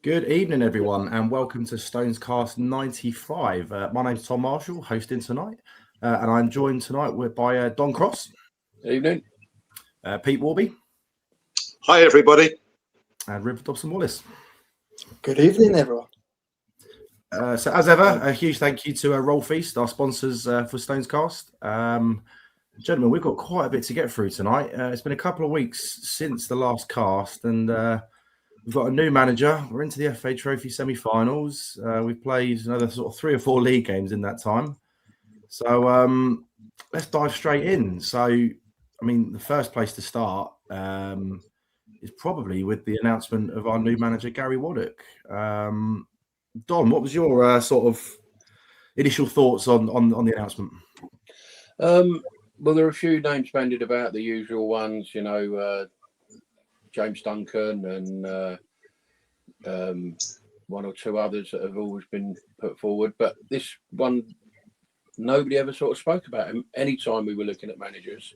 Good evening, everyone, and welcome to StonesCast 95. My name's Tom Marshall, hosting tonight, and I'm joined tonight by Don Cross. Evening. Pete Worby. Hi, everybody. And River Dobson-Wallace. Good evening, everyone. So, as ever, a huge thank you to Roll Feast, our sponsors for StonesCast. Gentlemen, we've got quite a bit to get through tonight. It's been a couple of weeks since the last cast, and we've got a new manager. We're into the FA Trophy semi-finals. We've played another sort of 3 or 4 league games in that time. So let's dive straight in. So, I mean, the first place to start is probably with the announcement of our new manager, Gary Waddock. Don, what was your sort of initial thoughts on the announcement? Well, there are a few names bandied about, the usual ones, you know, James Duncan and 1 or 2 others that have always been put forward. But this one, nobody ever sort of spoke about him anytime we were looking at managers.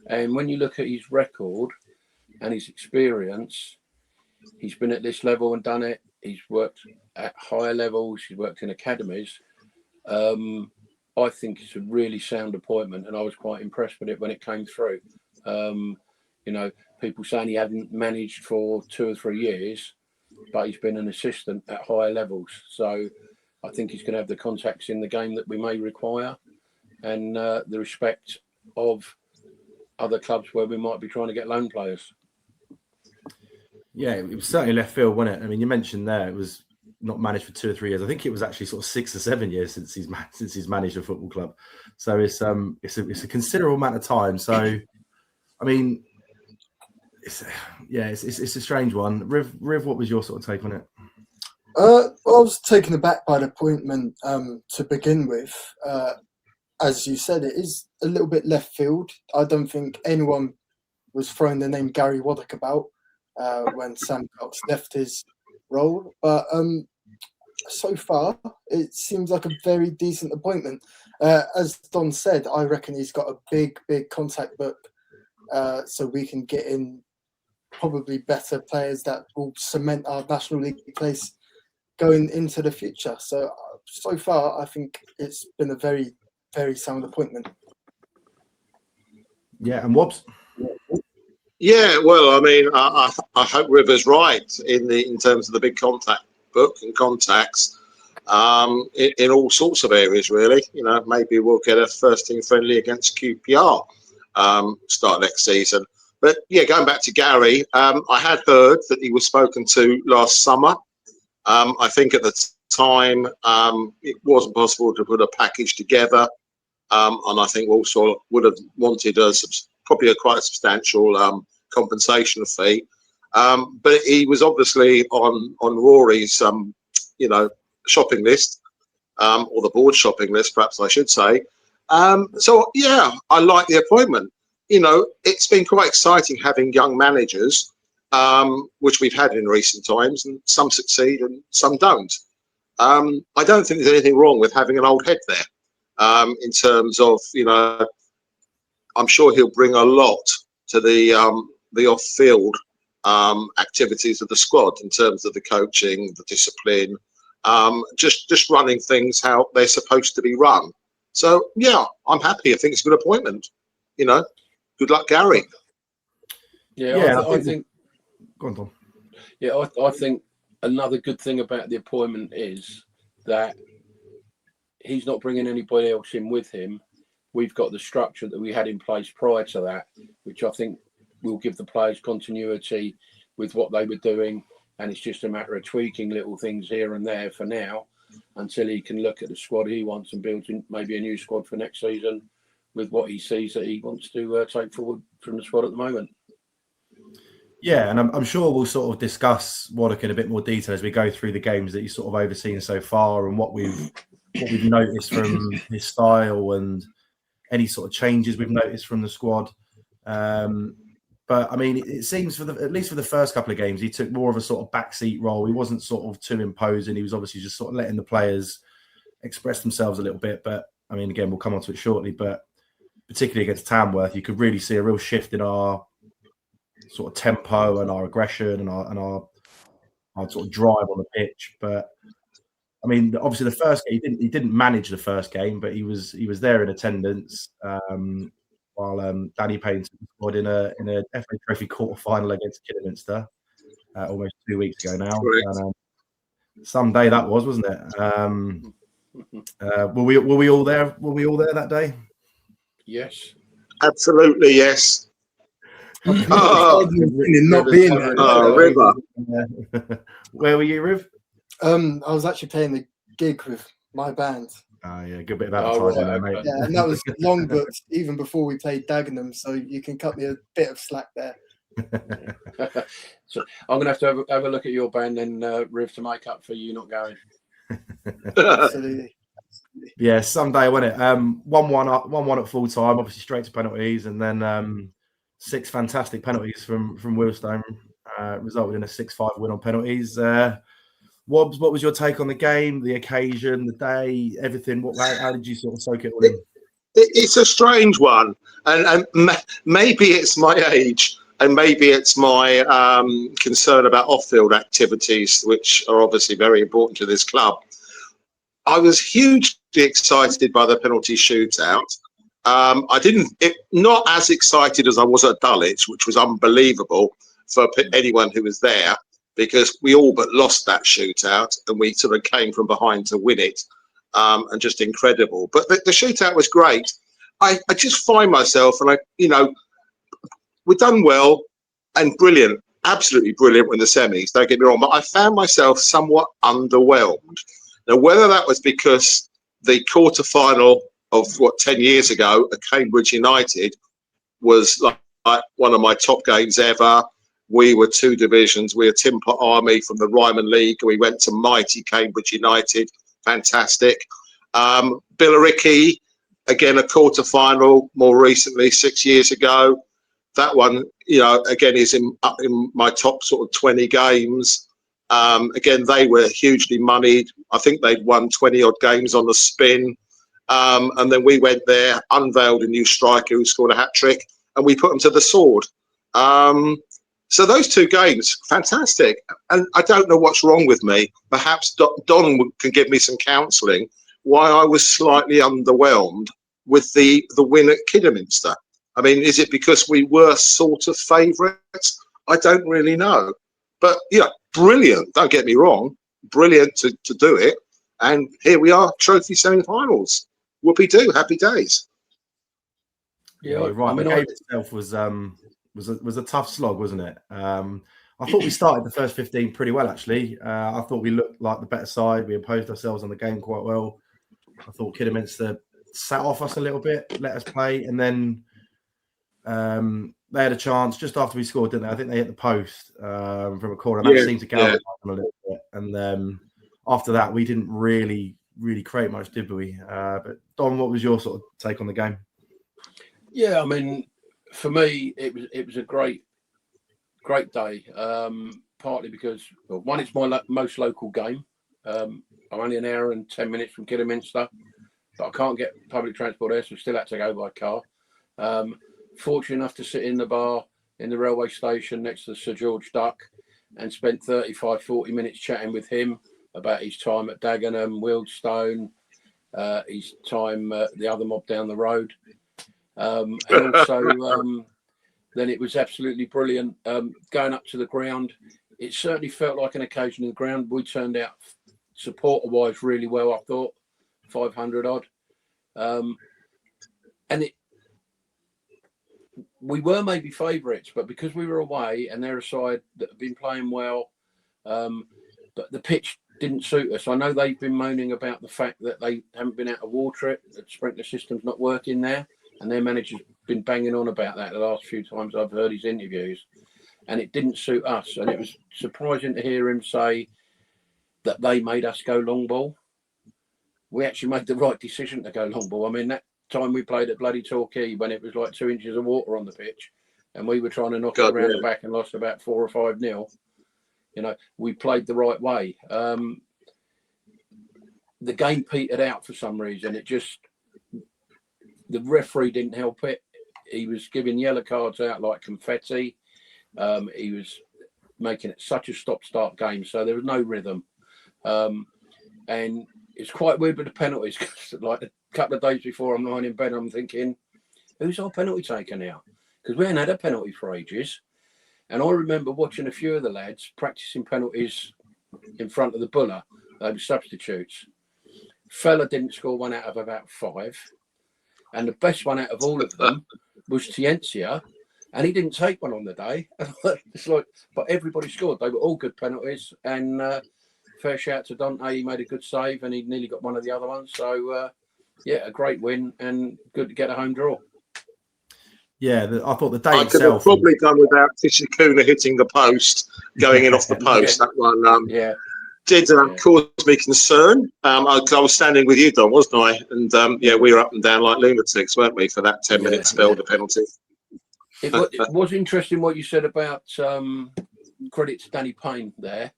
And when you look at his record and his experience, he's been at this level and done it. He's worked at higher levels. He's worked in academies. I think it's a really sound appointment, and I was quite impressed with it when it came through. You know, people saying he hadn't managed for 2 or 3 years, but he's been an assistant at higher levels. So I think he's going to have the contacts in the game that we may require, and the respect of other clubs where we might be trying to get loan players. Yeah, it was certainly left field, wasn't it? I mean, you mentioned there it was not managed for 2 or 3 years. I think it was actually sort of 6 or 7 years since he's managed a football club. So it's a considerable amount of time. So, I mean, it's a strange one. Riv, what was your sort of take on it? I was taken aback by the appointment to begin with. As you said, it is a little bit left field. I don't think anyone was throwing the name Gary Waddock about when Sam Cox left his role. But so far, it seems like a very decent appointment. As Don said, I reckon he's got a big contact book, so we can get in probably better players that will cement our National League place going into the future. So far, I think it's been a very, very sound appointment. Yeah, and Wobbs? Yeah, well, I mean, I hope River's right in terms of the big contact book and contacts in all sorts of areas, really. You know, maybe we'll get a first-team friendly against QPR start next season. But, yeah, going back to Gary, I had heard that he was spoken to last summer. I think at the time it wasn't possible to put a package together. And I think also would have wanted probably a quite substantial compensation fee. But he was obviously on Rory's, shopping list, or the board shopping list, perhaps I should say. So, yeah, I like the appointment. You know, it's been quite exciting having young managers, which we've had in recent times, and some succeed and some don't. I don't think there's anything wrong with having an old head there in terms of, you know, I'm sure he'll bring a lot to the off-field activities of the squad in terms of the coaching, the discipline, just running things how they're supposed to be run. So, yeah, I'm happy. I think it's a good appointment. You know, good luck, Gary. Yeah, I think. Go on, Tom. Yeah, I think another good thing about the appointment is that he's not bringing anybody else in with him. We've got the structure that we had in place prior to that, which I think will give the players continuity with what they were doing. And it's just a matter of tweaking little things here and there for now until he can look at the squad he wants and build maybe a new squad for next season with what he sees that he wants to take forward from the squad at the moment. Yeah, and I'm sure we'll sort of discuss Waddock in a bit more detail as we go through the games that he's sort of overseen so far and what we've noticed from his style and any sort of changes we've noticed from the squad. But I mean, it seems at least for the first couple of games, he took more of a sort of backseat role. He wasn't sort of too imposing. He was obviously just sort of letting the players express themselves a little bit. But I mean, again, we'll come on to it shortly. But particularly against Tamworth, you could really see a real shift in our sort of tempo and our aggression and our I'd sort of drive on the pitch. But I mean, obviously the first game he didn't manage the first game, but he was there in attendance while Danny Payne scored in a FA Trophy quarter final against Kidderminster almost 2 weeks ago now. And, some day that was, wasn't it? Were we all there? Were we all there that day? Yes, absolutely, yes. Not being there. River. Where were you, Riv? I was actually playing the gig with my band. Oh yeah, good bit of advertising there, mate. Yeah, and that was long booked even before we played Dagenham, so you can cut me a bit of slack there. So I'm going to have a look at your band and Riv to make up for you not going. Absolutely. Yeah, someday, wasn't it? 1-1 at full time, obviously straight to penalties, and then 6 fantastic penalties from Wilstone, resulted in a 6-5 win on penalties. Wobbs, what was your take on the game, the occasion, the day, everything? How did you sort of soak it all in? It's a strange one, and maybe it's my age, and maybe it's my concern about off-field activities, which are obviously very important to this club. I was hugely excited by the penalty shootout. Not as excited as I was at Dulwich, which was unbelievable for anyone who was there, because we all but lost that shootout, and we sort of came from behind to win it, and just incredible. But the shootout was great. I just find myself, and we've done well and brilliant, absolutely brilliant in the semis, don't get me wrong, but I found myself somewhat underwhelmed. Now, whether that was because the quarter-final of 10 years ago at Cambridge United was like one of my top games ever. We were 2 divisions. We were Timper Army from the Ryman League. We went to mighty Cambridge United. Fantastic. Billericay, again, a quarter-final more recently, 6 years ago. That one, again, is up in my top sort of 20 games. Again, they were hugely moneyed. I think they'd won 20-odd games on the spin. And then we went there, unveiled a new striker who scored a hat-trick, and we put them to the sword. So those 2 games, fantastic. And I don't know what's wrong with me. Perhaps Don can give me some counselling why I was slightly underwhelmed with the win at Kidderminster. I mean, is it because we were sort of favourites? I don't really know. But, brilliant, don't get me wrong. Brilliant to do it. And here we are, trophy semi-finals. Whoopie-doo, happy days. Yeah, right. The game itself was a tough slog, wasn't it? I thought we started the first 15 pretty well, actually. I thought we looked like the better side. We imposed ourselves on the game quite well. I thought Kidderminster sat off us a little bit, let us play, and then they had a chance just after we scored, didn't they? I think they hit the post from a corner. And that seemed to galvanise them a little bit. And after that, we didn't really create much, did we? But Don, what was your sort of take on the game? Yeah, I mean, for me, it was a great day. Partly because, well, one, it's my most local game. I'm only an hour and 10 minutes from Kidderminster, but I can't get public transport there, so I still had to go by car. Fortunate enough to sit in the bar in the railway station next to Sir George Duck and spent 35-40 minutes chatting with him about his time at Dagenham, Wealdstone, his time the other mob down the road. And also, then it was absolutely brilliant going up to the ground. It certainly felt like an occasion in the ground. We turned out supporter-wise really well, I thought, 500 odd. And we were maybe favourites, but because we were away and they're a side that have been playing well, but the pitch didn't suit us. I know they've been moaning about the fact that they haven't been able to water it, the sprinkler system's not working there, and their manager's been banging on about that the last few times I've heard his interviews, and it didn't suit us. And it was surprising to hear him say that they made us go long ball. We actually made the right decision to go long ball. I mean, that time we played at bloody Torquay when it was like 2 inches of water on the pitch and we were trying to knock it around the back and lost about 4 or 5-0. We played the right way. The game petered out for some reason. The referee didn't help it. He was giving yellow cards out like confetti. He was making it such a stop-start game, so there was no rhythm. And it's quite weird with the penalties, because like a couple of days before I'm lying in bed, I'm thinking, who's our penalty taker now? Because we hadn't had a penalty for ages. And I remember watching a few of the lads practicing penalties in front of the buller. They were substitutes. Fella didn't score one out of about 5. And the best one out of all of them was Tientia. And he didn't take one on the day. It's like, but everybody scored. They were all good penalties. And fair shout to Dante. He made a good save and he nearly got one of the other ones. So, yeah, a great win and good to get a home draw. Yeah, I thought the day I could have probably done without Tishikuna hitting the post, going in off the post. That one did cause me concern. I was standing with you, Don, wasn't I? And we were up and down like lunatics, weren't we, for that 10-minute spell, the penalty. It was interesting what you said about credit to Danny Payne there.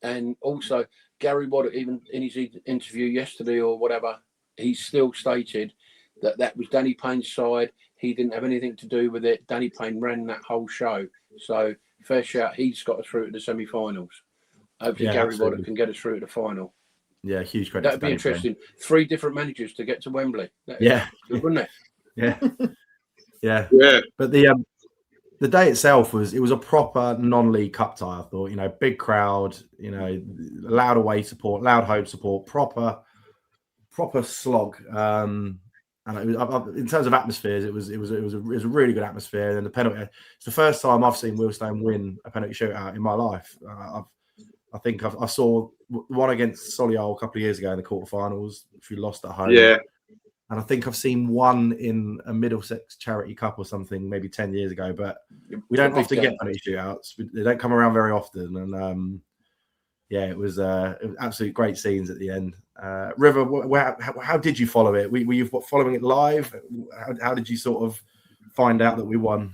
And also, Gary Waddock, even in his interview yesterday or whatever, he still stated that was Danny Payne's side. He didn't have anything to do with it. Danny Payne ran that whole show. So, fair shout, he's got us through to the semi-finals. Hopefully, Gary Waddock can get us through to the final. Yeah, huge credit. That'd be interesting. 3 different managers to get to Wembley. Yeah. Good, wouldn't it? Yeah. Yeah. But the day itself was a proper non-league cup tie. I thought, big crowd, loud away support, loud home support, proper slog. And in terms of atmospheres, it was a really good atmosphere. And then the penalty, it's the first time I've seen Wealdstone win a penalty shootout in my life. I think I saw one against Solihull a couple of years ago in the quarterfinals, which we lost at home. Yeah. And I think I've seen one in a Middlesex Charity Cup or something, maybe 10 years ago. But we don't often get penalty shootouts. They don't come around very often. And it was absolutely great scenes at the end. River, how did you follow it? Were you following it live? How did you sort of find out that we won?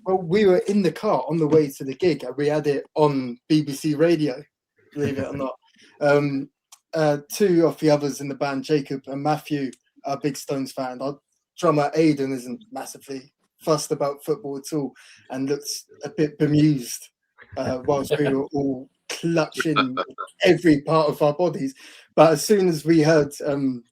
Well, we were in the car on the way to the gig, and we had it on BBC Radio, believe it or not. 2 of the others in the band, Jacob and Matthew, are big Stones fan. Our drummer Aidan isn't massively fussed about football at all and looked a bit bemused whilst we were all clutching every part of our bodies. But as soon as we heard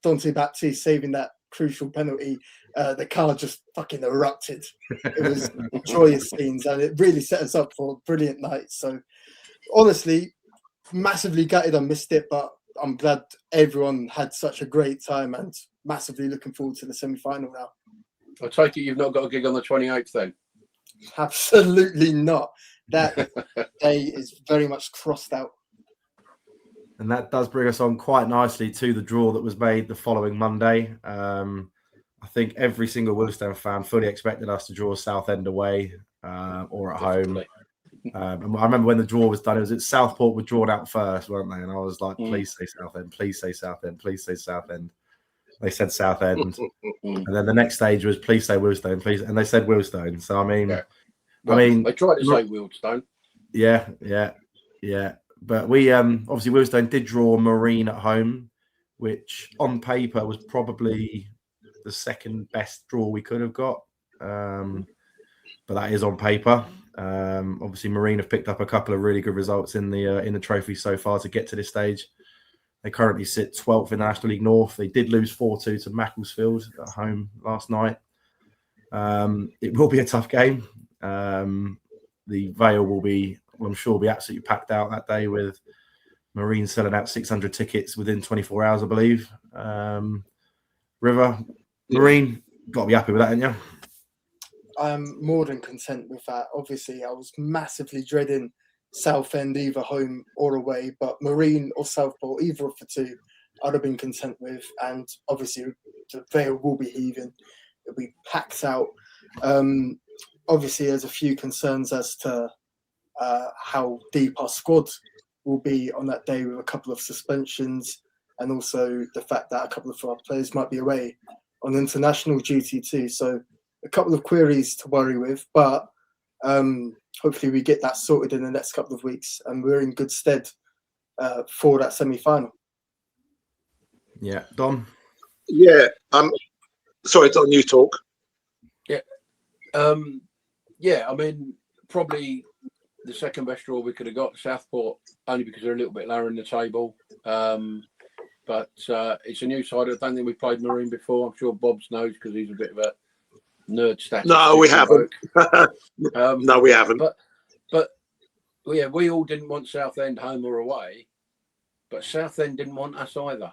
Dante Baptiste saving that crucial penalty, the car just fucking erupted. It was joyous scenes, and it really set us up for a brilliant night. So honestly, massively gutted I missed it, but I'm glad everyone had such a great time and massively looking forward to the semi-final now. I take it you've not got a gig on the 28th then? Absolutely not. That day is very much crossed out. And that does bring us on quite nicely to the draw that was made the following Monday. I think every single Wealdstone fan fully expected us to draw Southend away or at home. And I remember when the draw was done, it was at Southport were drawn out first, weren't they? And I was like, please say Southend, please say Southend, please say Southend. They said Southend. And then the next stage was please say Wealdstone, please. And they said Wealdstone. So, they tried to say Wealdstone. Yeah. But we obviously Wealdstone did draw Marine at home, which on paper was probably the second best draw we could have got. But that is on paper. Obviously Marine have picked up a couple of really good results in the trophy so far to get to this stage. They currently sit 12th in the National League North. They did lose 4-2 to Macclesfield at home last night. It will be a tough game. The Vale will be, I'm sure, be absolutely packed out that day with Marine selling out 600 tickets within 24 hours, I believe. River, Marine, got to be happy with that, ain't you? I'm more than content with that. Obviously, I was massively dreading Southend, either home or away, but Marine or Southport, either of the two, I'd have been content with. And obviously, the Vale will be heaving. It'll be packed out. Obviously, there's a few concerns as to how deep our squad will be on that day with a couple of suspensions, and also the fact that a couple of our players might be away on international duty too. So a couple of queries to worry with, but hopefully we get that sorted in the next couple of weeks and we're in good stead for that semi-final. Yeah, Don? Yeah, sorry, Don, you talk. Yeah, I mean, probably the second best draw we could have got, Southport, only because they're a little bit lower in the table. But it's a new side. I don't think we've played Marine before. I'm sure Bob's knows because he's a bit of a nerd status. No, we haven't. No, we haven't. But yeah, we all didn't want Southend home or away, but Southend didn't want us either.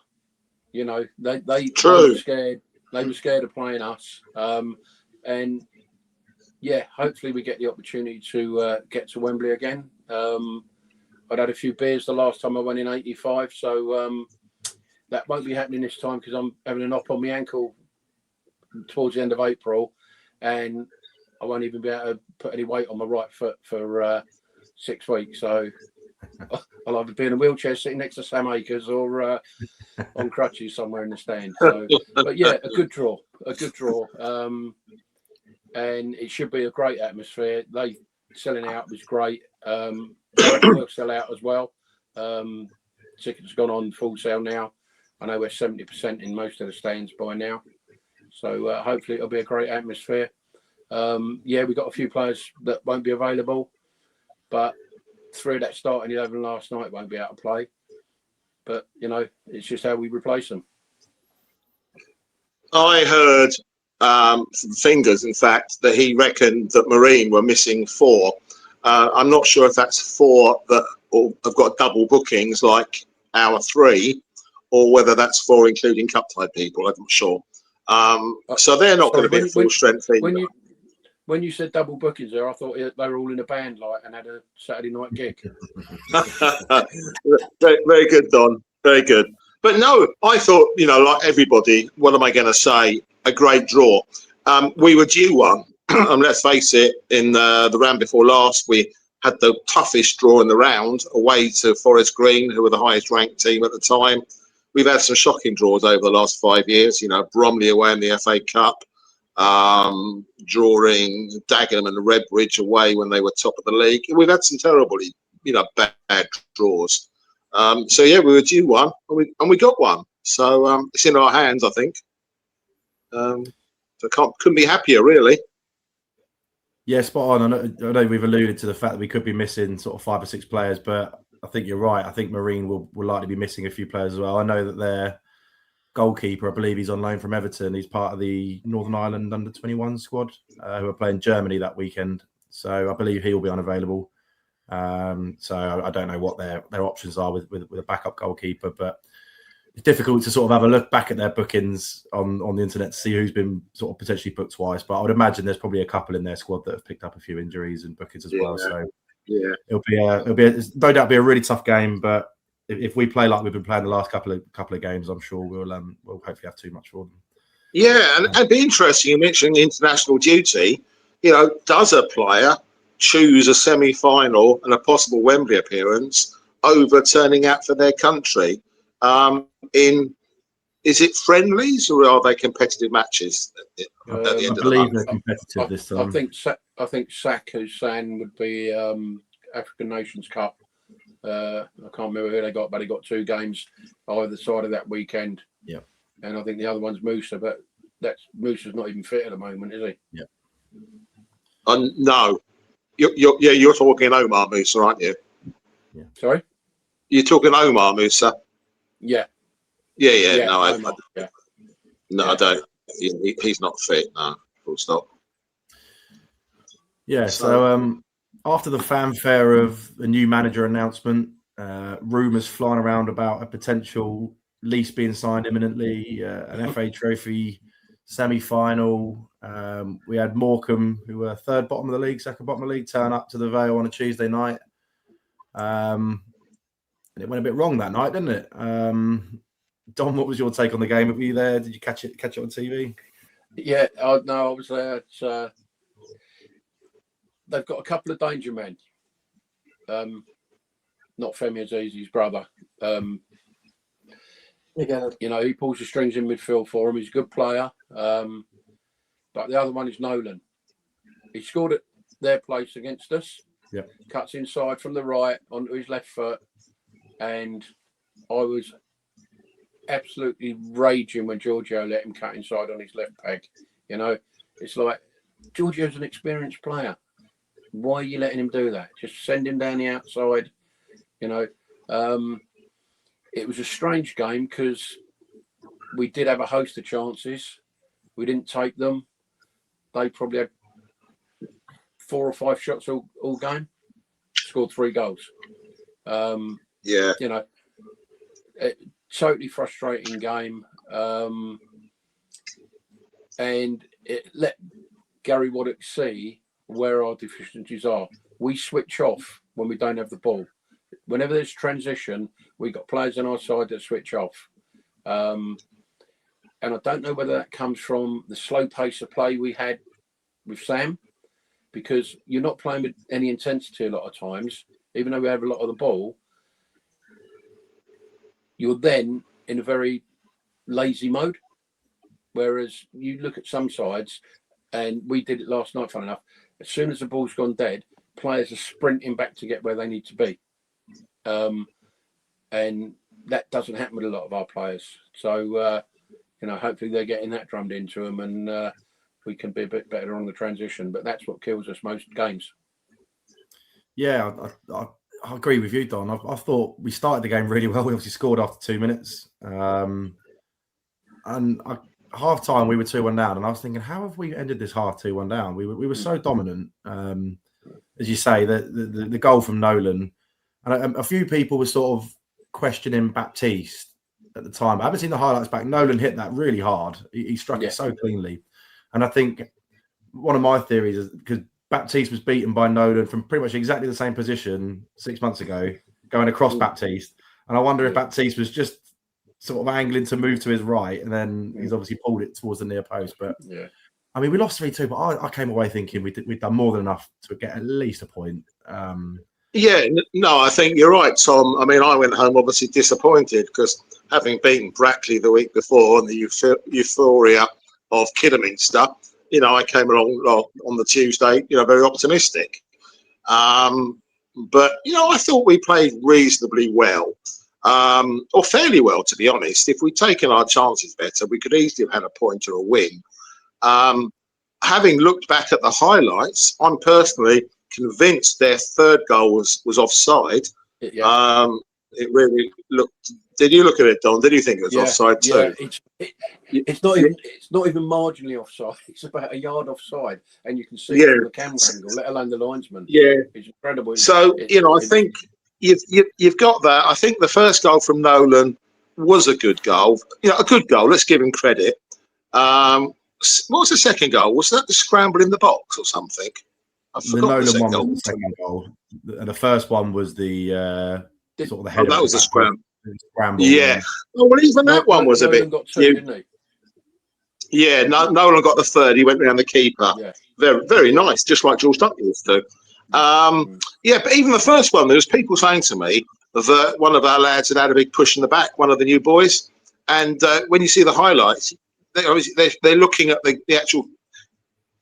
You know, they were scared. They were scared of playing us. And yeah, hopefully we get the opportunity to get to Wembley again. I'd had a few beers the last time I went in '85, so that won't be happening this time because I'm having an op on my ankle towards the end of April, and I won't even be able to put any weight on my right foot for 6 weeks. So I'll either be in a wheelchair sitting next to Sam Akers or on crutches somewhere in the stand. So, but yeah, a good draw. And it should be a great atmosphere. They selling out was great. We'll sell out as well. Tickets gone on full sale now. I know we're 70% in most of the stands by now. So hopefully it'll be a great atmosphere. Yeah, we've got a few players that won't be available, but 3 that starting 11 last night won't be able to play. But, you know, it's just how we replace them. I heard from Fingers, in fact, that he reckoned that Marine were missing 4. I'm not sure if that's 4 that have got double bookings like our 3, or whether that's 4 including cup-tied people. I'm not sure. So they're not going to be at full strength either. When you said double bookings there, I thought they were all in a band and had a Saturday night gig. very, very good, Don. Very good. But no, I thought, you know, like everybody, what am I going to say? A great draw. We were due one. Let's face it, in the round before last, we had the toughest draw in the round, away to Forest Green, who were the highest ranked team at the time. We've had some shocking draws over the last 5 years. You know, Bromley away in the FA Cup, drawing Dagenham and Redbridge away when they were top of the league. We've had some terribly, you know, bad draws. So yeah, we were due one, and we got one. So it's in our hands, I think. So couldn't be happier, really. Yeah, spot on. I know we've alluded to the fact that we could be missing sort of 5 or 6 players, but I think you're right. I think Marine will likely be missing a few players as well. I know that their goalkeeper, I believe he's on loan from Everton. He's part of the Northern Ireland under-21 squad who are playing Germany that weekend. So I believe he will be unavailable. So I don't know what their options are with a backup goalkeeper, but it's difficult to sort of have a look back at their bookings on the internet to see who's been sort of potentially booked twice. But I would imagine there's probably a couple in their squad that have picked up a few injuries and bookings as well. So yeah, it'll no doubt be a really tough game. But if we play like we've been playing the last couple of games, I'm sure we'll hopefully have too much for them. Yeah, and it'd be interesting. You mentioned international duty. You know, does a player choose a semi-final and a possible Wembley appearance over turning out for their country? Is it friendlies or are they competitive matches at the end of the month? They're competitive this time. I think SAC, who's saying, would be African Nations Cup. I can't remember who they got, but they got 2 games either side of that weekend. Yeah, and I think the other one's Musa, but Musa's not even fit at the moment, is he? Yeah. No, you're talking Omar Musa, aren't you? Yeah. Sorry, you're talking Omar Musa. Yeah. No, Omar, I don't. He's not fit. No, full stop. Yeah. So after the fanfare of a new manager announcement, rumours flying around about a potential lease being signed imminently, an FA Trophy semi-final. We had Morecambe, who were second bottom of the league, turn up to the Vale on a Tuesday night. And it went a bit wrong that night, didn't it? Don, what was your take on the game? Were you there? Did you catch it on TV? Yeah, I was there. They've got a couple of danger men. Not Femi Azizi's brother. You know, he pulls the strings in midfield for him. He's a good player. But the other one is Nolan. He scored at their place against us. Yeah. Cuts inside from the right onto his left foot. And I was absolutely raging when Giorgio let him cut inside on his left peg. You know, it's like Giorgio's an experienced player. Why are you letting him do that? Just send him down the outside. You know, it was a strange game because we did have a host of chances. We didn't take them. They probably had 4 or 5 shots all game. Scored 3 goals. You know, totally frustrating game. And it let Gary Waddock see where our deficiencies are. We switch off when we don't have the ball. Whenever there's transition, we got players on our side that switch off. And I don't know whether that comes from the slow pace of play we had with Sam, because you're not playing with any intensity a lot of times, even though we have a lot of the ball. You're then in a very lazy mode. Whereas you look at some sides, and we did it last night, funny enough, as soon as the ball's gone dead, players are sprinting back to get where they need to be. And that doesn't happen with a lot of our players. So, you know, hopefully they're getting that drummed into them, and we can be a bit better on the transition. But that's what kills us most games. Yeah, I agree with you, Don. I thought we started the game really well. We obviously scored after 2 minutes. Half time we were 2-1 down, and I was thinking, how have we ended this half 2-1 down? We were so dominant. As you say, the goal from Nolan, and a few people were sort of questioning Baptiste at the time. I haven't seen the highlights back. Nolan hit that really hard. He struck it so cleanly, and I think one of my theories is because Baptiste was beaten by Nolan from pretty much exactly the same position 6 months ago, going across Baptiste, and I wonder if Baptiste was just sort of angling to move to his right, and then he's obviously pulled it towards the near post. But I mean, we lost 3-2, but I came away thinking we'd done more than enough to get at least a point. No, I think you're right, Tom. I mean, I went home obviously disappointed because having beaten Brackley the week before and the euphoria of Kidderminster, you know, I came along on the Tuesday, you know, very optimistic. But, you know, I thought we played reasonably well. Or fairly well, to be honest. If we'd taken our chances better, we could easily have had a point or a win. Having looked back at the highlights, I'm personally convinced their third goal was offside. It really looked. Did you look at it, Don? Did you think it was offside too? It's not even marginally offside. It's about a yard offside, and you can see it from the camera angle, let alone the linesman. Yeah, it's incredible. So you know, I think you've got that. I think the first goal from Nolan was a good goal. You know, a good goal. Let's give him credit. What was the second goal? Was that the scramble in the box or something? I forgot the Nolan one was the second goal. And the first one was the sort of the header. That was a scramble. Yeah. Oh, well, even that one was a bit. Got two, didn't he? Yeah, Nolan got the third. He went around the keeper. Yeah. Very, very nice, just like George Duncan used to. Yeah, but even the first one, there was people saying to me that one of our lads had a big push in the back, one of the new boys. And when you see the highlights, they're looking at the actual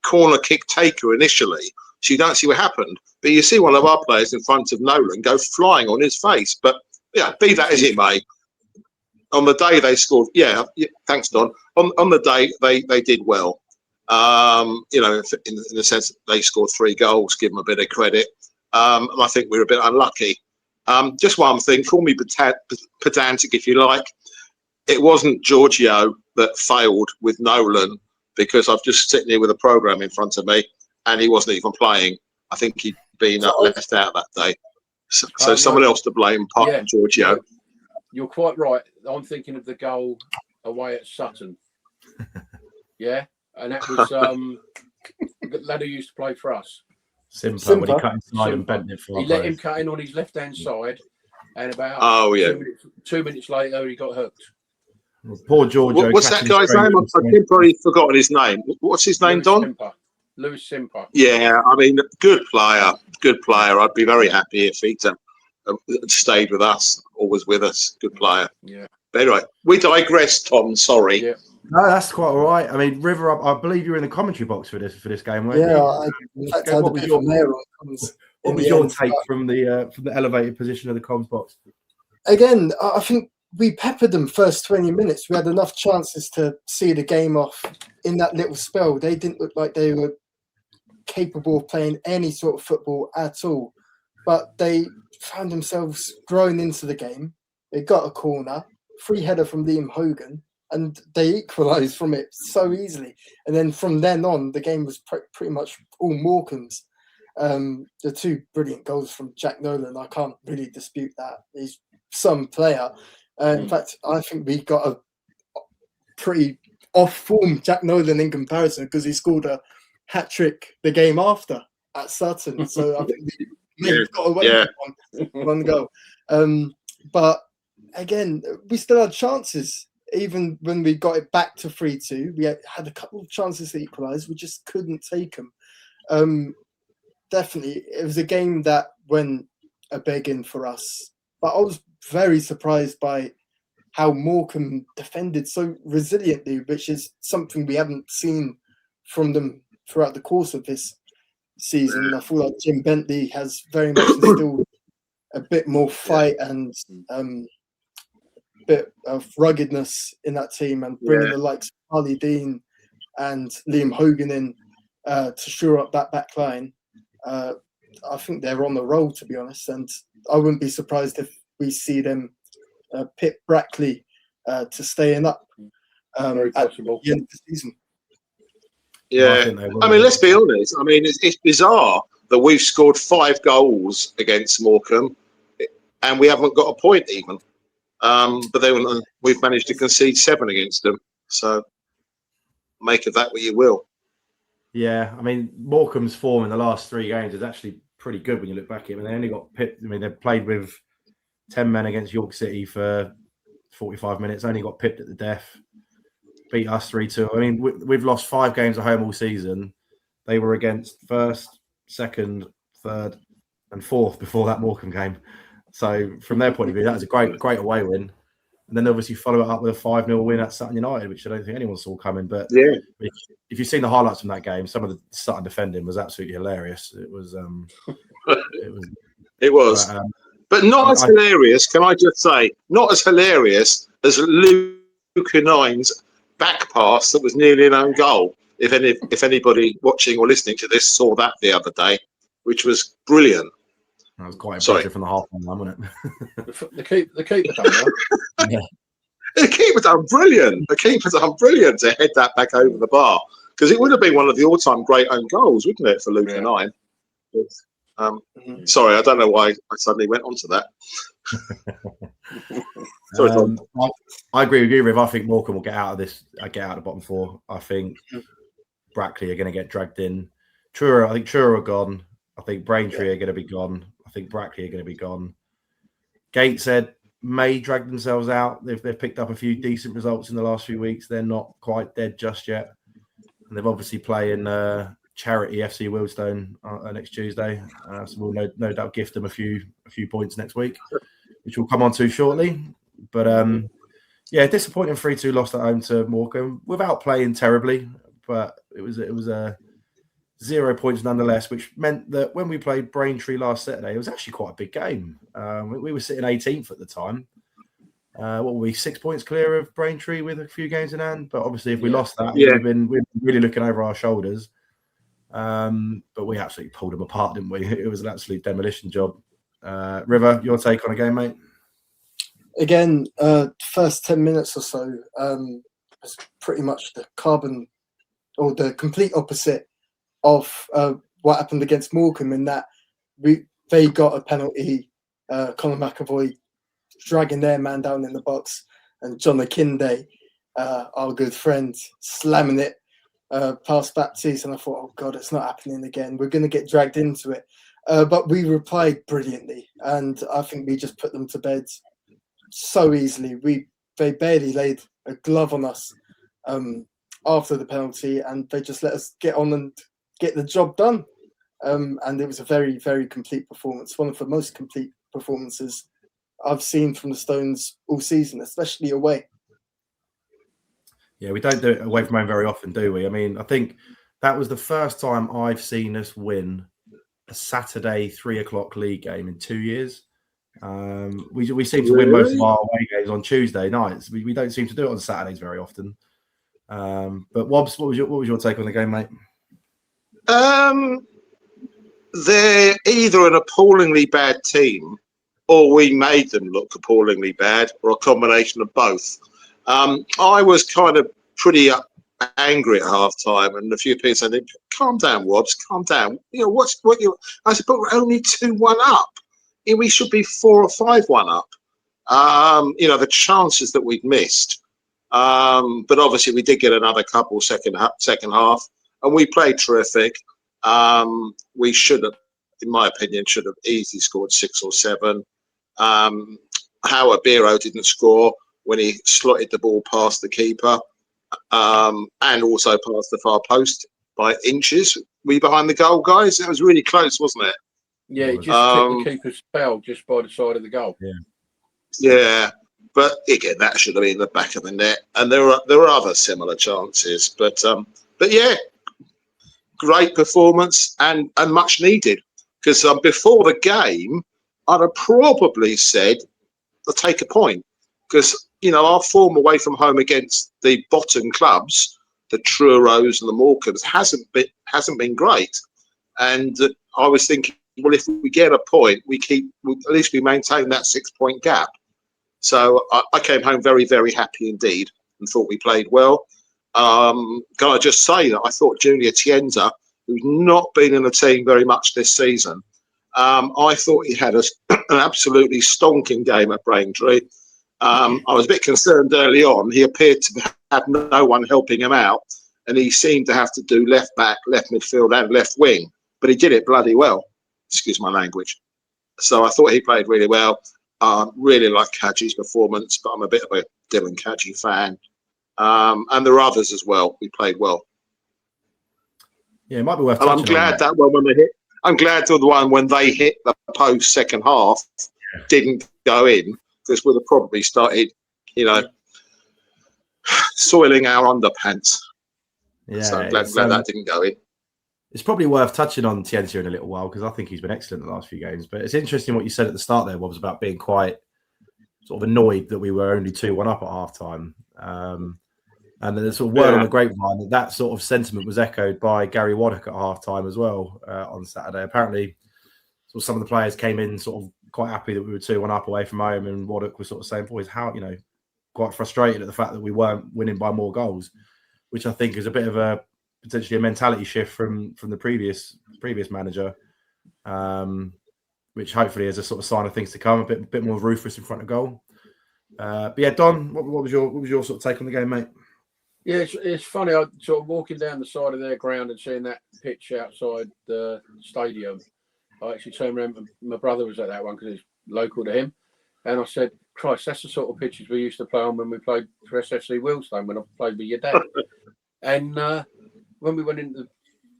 corner kick taker initially, so you don't see what happened. But you see one of our players in front of Nolan go flying on his face. But yeah, be that as it may, on the day they scored. Yeah, thanks, Don. On the day they did well. You know, in the sense that they scored 3 goals, give them a bit of credit. And I think we were a bit unlucky. Just one thing, call me pedantic if you like. It wasn't Giorgio that failed with Nolan, because I've just sitting here with a programme in front of me and he wasn't even playing. I think he'd been left out that day. So someone else to blame, apart from Giorgio. You're quite right. I'm thinking of the goal away at Sutton. Yeah, and that was the lad who used to play for us. Simper, when he cut inside and bent it for. He let him cut in on his left-hand side, and about 2 minutes later, he got hooked. Well, poor Giorgio. What's that guy's name? I've probably forgotten his name. What's his name, Don? Lewis Simper. Yeah, I mean, good player. Good player. I'd be very happy if he'd stayed with us, or was with us. Good player. Yeah. But anyway, we digress, Tom. Sorry. Yeah. No, that's quite all right. I mean, River, I believe you were in the commentary box for this game, weren't you? What was your take from the elevated position of the comms box? Again, I think we peppered them first 20 minutes. We had enough chances to see the game off in that little spell. They didn't look like they were capable of playing any sort of football at all. But they found themselves growing into the game. They got a corner, free header from Liam Hogan, and they equalised from it so easily. And then from then on, the game was pretty much all Morecambe's. The two brilliant goals from Jack Nolan, I can't really dispute that. He's some player. In fact, I think we got a pretty off-form Jack Nolan in comparison because he scored a hat-trick the game after at Sutton. So I think we got away with one goal. But again, we still had chances. Even when we got it back to 3-2, we had a couple of chances to equalise. We just couldn't take them. Definitely, it was a game that went a begging for us. But I was very surprised by how Morecambe defended so resiliently, which is something we haven't seen from them throughout the course of this season. I feel like Jim Bentley has very much instilled a bit more fight and bit of ruggedness in that team, and bringing the likes of Harley Dean and Liam Hogan in to shore up that back line. I think they're on the roll, to be honest, and I wouldn't be surprised if we see them pit Brackley to staying up at the end of the season. Yeah, I mean, let's be honest. I mean, it's bizarre that we've scored 5 goals against Morecambe and we haven't got a point even. But then we've managed to concede 7 against them. So make of that what you will. Yeah, I mean, Morecambe's form in the last 3 games is actually pretty good when you look back at it. I mean, they only got pipped. I mean, they played with 10 men against York City for 45 minutes, only got pipped at the death, beat us 3-2. I mean, we've lost 5 games at home all season. They were against 1st, 2nd, 3rd, and 4th before that Morecambe game. So from their point of view, that was a great away win. And then obviously follow it up with a 5-0 win at Sutton United, which I don't think anyone saw coming. But yeah, if you've seen the highlights from that game, some of the Sutton defending was absolutely hilarious. It was. But not as hilarious, can I just say, not as hilarious as Luke Nine's back pass that was nearly an own goal. If anybody watching or listening to this saw that the other day, which was brilliant. That was quite impressive from the half-time line, wasn't it? The keeper done well. Yeah. The keeper done brilliant. The keeper done brilliant to head that back over the bar, because it would have been one of the all-time great own goals, wouldn't it, for Luke Nine? Sorry, I don't know why I suddenly went on to that. Sorry, I agree with you, Riv. I think Morecambe will get out of this. Get out of the bottom 4. I think Brackley are going to get dragged in. I think Truro are gone. I think Braintree are going to be gone. I think Brackley are going to be gone. Gateshead may drag themselves out. They've picked up a few decent results in the last few weeks. They're not quite dead just yet. And they've obviously playing charity FC Wealdstone next Tuesday. So we'll no doubt gift them a few points next week, which we'll come on to shortly. But disappointing 3-2 loss at home to Morecambe without playing terribly. But it was a 0 points nonetheless, which meant that when we played Braintree last Saturday, it was actually quite a big game. We were sitting 18th at the time. What were we, 6 points clear of Braintree with a few games in hand? But obviously, if we lost that, we'd been really looking over our shoulders. But we absolutely pulled them apart, didn't we? It was an absolute demolition job. River, your take on the game, mate? Again, first 10 minutes or so was pretty much the complete opposite of what happened against Morecambe, in that they got a penalty, Conor McAvoy dragging their man down in the box, and John Akinde, our good friend, slamming it past Baptiste, and I thought, oh God, it's not happening again. We're going to get dragged into it. But we replied brilliantly, and I think we just put them to bed so easily. They barely laid a glove on us after the penalty, and they just let us get on and get the job done. And it was a very, very complete performance. One of the most complete performances I've seen from the Stones all season, especially away. Yeah, we don't do it away from home very often, do we? I mean, I think that was the first time I've seen us win a Saturday 3:00 league game in 2 years. We seem to win most of our away games on Tuesday nights. We don't seem to do it on Saturdays very often. But Wobbs, what was your take on the game, mate? They're either an appallingly bad team, or we made them look appallingly bad, or a combination of both. I was kind of pretty angry at half time, and a few people said, "Calm down, Wobbs, calm down. You know what you?" I said, "But we're only 2-1 up. We should be 4 or 5-1 up." The chances that we'd missed, but obviously we did get another couple second half, and we played terrific. We should have, in my opinion, easily scored 6 or 7. Howard Biro didn't score when he slotted the ball past the keeper, and also past the far post by inches. Were you behind the goal, guys? It was really close, wasn't it? Yeah, he just kicked the keeper's spell just by the side of the goal. Yeah, but again, that should have been the back of the net, and there were other similar chances, but yeah, great performance and much needed, because before the game, I'd have probably said, "I'll take a point," because our form away from home against the bottom clubs, the Truros and the Morecambes, hasn't been great, and I was thinking, well, if we get a point, at least we maintain that 6-point gap. So I came home very, very happy indeed, and thought we played well. Can I just say that I thought Junior Tienza, who's not been in the team very much this season, I thought he had an absolutely stonking game at Braintree. I was a bit concerned early on. He appeared to have no one helping him out, and he seemed to have to do left back, left midfield, and left wing. But he did it bloody well. Excuse my language. So I thought he played really well. Really like Kadji's performance, but I'm a bit of a Dylan Kadji fan. And there are others as well. We played well. Yeah, it might be worth. And I'm glad that one when they hit. I'm glad to the one when they hit the post second half didn't go in, because we'd have probably started, soiling our underpants. Yeah, so I'm glad that didn't go in. It's probably worth touching on Tienza in a little while, because I think he's been excellent the last few games. But it's interesting what you said at the start there, Wobbs, about being quite sort of annoyed that we were only 2-1 up at half time. And there's sort of word on the grapevine that sort of sentiment was echoed by Gary Waddock at half time as well on Saturday. Apparently, sort of some of the players came in sort of quite happy that we were 2-1 up away from home, and Waddock was sort of saying, boys, how, quite frustrated at the fact that we weren't winning by more goals, which I think is a bit of potentially a mentality shift from the previous manager, which hopefully is a sort of sign of things to come, a bit more ruthless in front of goal. But yeah, Don, what was your sort of take on the game, mate? Yeah, it's funny. I sort of walking down the side of their ground and seeing that pitch outside the stadium. I actually turned around. My brother was at that one because it's local to him, and I said, "Christ, that's the sort of pitches we used to play on when we played for SFC Wheelstone when I played with your dad." And when we went into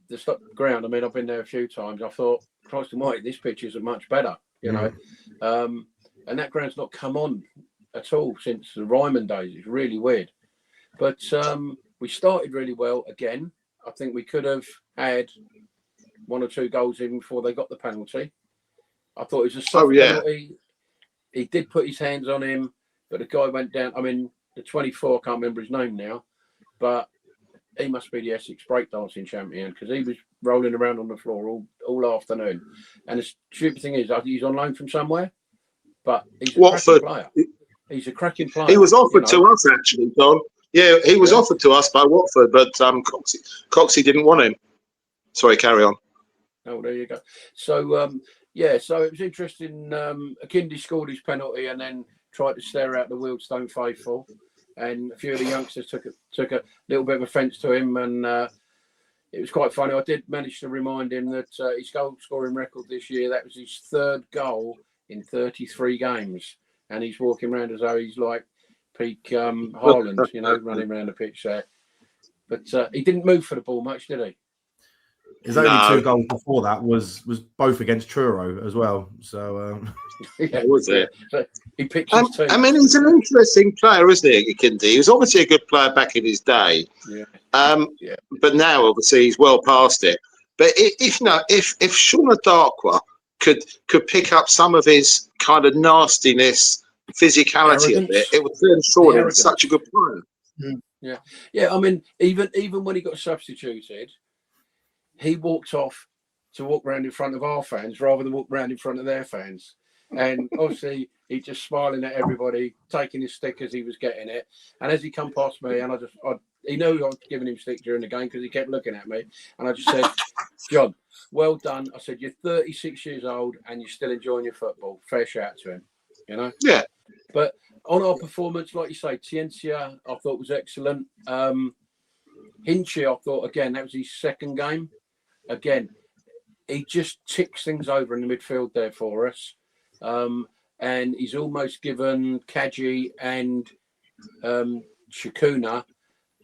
the ground, I mean, I've been there a few times. I thought, Christ almighty, this pitch is much better, and that ground's not come on at all since the Ryman days. It's really weird. But we started really well again. I think we could have had 1 or 2 goals in before they got the penalty. I thought it was a soft penalty. He did put his hands on him, but the guy went down. I mean, the 24, I can't remember his name now, but he must be the Essex breakdancing champion, because he was rolling around on the floor all afternoon. And the stupid thing is, he's on loan from somewhere, but he's a cracking player. He's a cracking player. He was offered to us, actually, Don. Yeah, he was offered to us by Watford, but Coxey didn't want him. Sorry, carry on. Oh, there you go. So, so it was interesting. Akindi scored his penalty and then tried to stare out the Wheelstone faithful. And a few of the youngsters took a little bit of offence to him. And it was quite funny. I did manage to remind him that his goal-scoring record this year, that was his 3rd goal in 33 games. And he's walking around as though he's like peak Haaland, running around the pitch there. But he didn't move for the ball much, did he? His only 2 goals before that was both against Truro as well. So was it? So he picked his team. I mean, he's an interesting player, isn't he, Akindi? He was obviously a good player back in his day. Yeah. But now, obviously, he's well past it. But if Shauna Darkwa could pick up some of his kind of nastiness, physicality a bit, it would turn Shaun into such a good player. Yeah. I mean, even when he got substituted, he walked off to walk around in front of our fans rather than walk around in front of their fans. And obviously, he just smiling at everybody, taking his stick as he was getting it. And as he come past me, and he knew I was giving him stick during the game because he kept looking at me. And I just said, John, well done. I said, you're 36 years old and you're still enjoying your football. Fair shout to him, you know? Yeah. But on our performance, like you say, Ciencia, I thought was excellent. Hinchey, I thought, again, that was his second game. Again, he just ticks things over in the midfield there for us. And he's almost given Kaji and Shikuna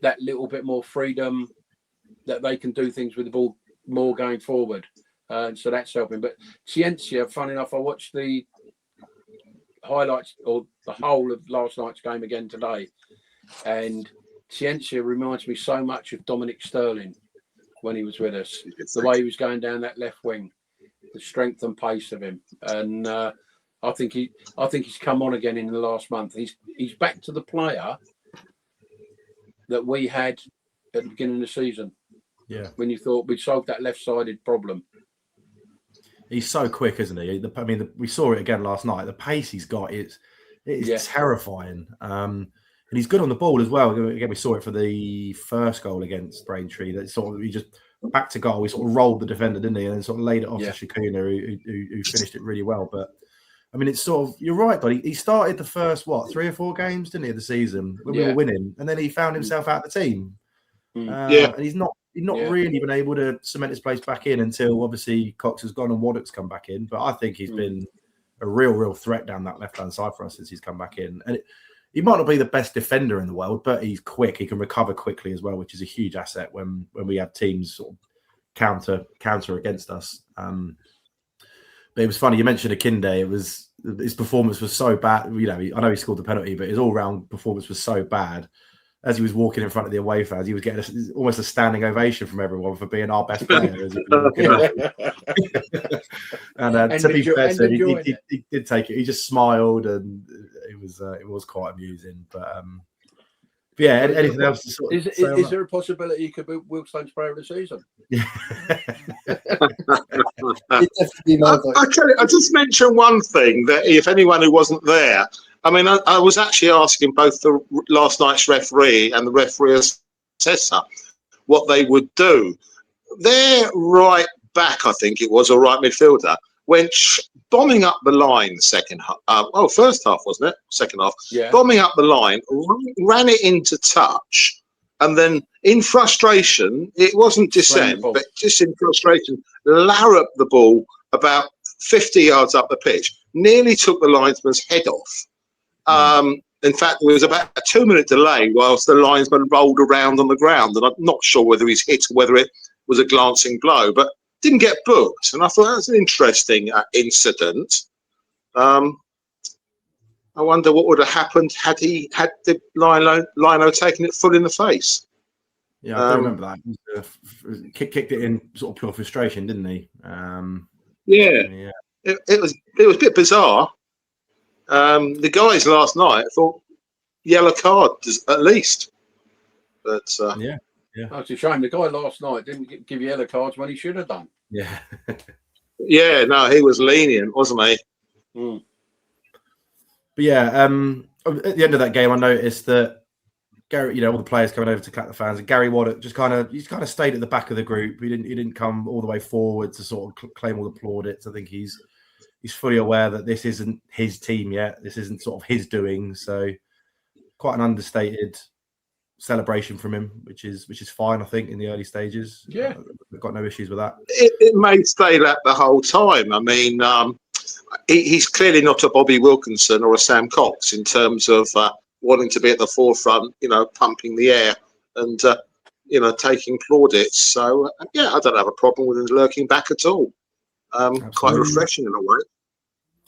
that little bit more freedom that they can do things with the ball more going forward. So that's helping. But Ciencia, funny enough, I watched the highlights or the whole of last night's game again today. And Ciencia reminds me so much of Dominic Sterling when he was with us. The way he was going down that left wing, the strength and pace of him. And I think he's come on again in the last month. He's back to the player that we had at the beginning of the season. Yeah. When you thought we'd solved that left-sided problem. He's so quick, isn't he? We saw it again last night. The pace he's got is terrifying. And he's good on the ball as well. Again, we saw it for the first goal against Braintree. That sort of he just back to goal. He sort of rolled the defender, didn't he? And then sort of laid it off to Shikuna, who finished it really well. But I mean, it's sort of you're right, buddy. He started the first 3 or 4 games, didn't he, of the season when we were winning, and then he found himself out of the team. And he's not really been able to cement his place back in until obviously Cox has gone and Waddock's come back in. But I think he's been a real threat down that left-hand side for us since he's come back in. And he might not be the best defender in the world, but he's quick. He can recover quickly as well, which is a huge asset when we have teams sort of counter against us. But it was funny. You mentioned Akinde. His performance was so bad. You know, I know he scored the penalty, but his all-round performance was so bad. As he was walking in front of the away fans, he was getting almost a standing ovation from everyone for being our best player. And to be fair, he did take it. He just smiled, and it was quite amusing. But yeah, anything else? Is there a possibility he could be Wilkstone's player of the season? I just mentioned one thing that if anyone who wasn't there. I mean, I was actually asking both the last night's referee and the referee assessor what they would do. Their right back, I think it was, or right midfielder, went bombing up the line second half. First half, wasn't it? Second half. Yeah. Bombing up the line, ran it into touch, and then in frustration, it wasn't dissent, but just in frustration, larruped the ball about 50 yards up the pitch, nearly took the linesman's head off. In fact, there was about a 2-minute delay whilst the linesman rolled around on the ground, and I'm not sure whether he's hit or whether it was a glancing blow, but didn't get booked. And I thought that was an interesting incident. I wonder what would have happened had the Lino taken it full in the face. Yeah, I do remember that. He kicked it in sort of pure frustration, didn't he? Yeah. It was a bit bizarre. The guys last night thought yellow card at least, but yeah. Oh, it's a shame the guy last night didn't give yellow cards when he should have done. Yeah, yeah. No, he was lenient, wasn't he? But yeah, at the end of that game, I noticed that Gary, all the players coming over to clap the fans, and Gary Waddock just kind of stayed at the back of the group. He didn't come all the way forward to sort of claim all the plaudits. I think he's fully aware that this isn't his team yet. This isn't sort of his doing. So quite an understated celebration from him, which is fine, I think, in the early stages. Yeah. We've got no issues with that. It may stay that the whole time. I mean, he's clearly not a Bobby Wilkinson or a Sam Cox in terms of wanting to be at the forefront, pumping the air and, taking plaudits. So, I don't have a problem with him lurking back at all. Quite refreshing in a way.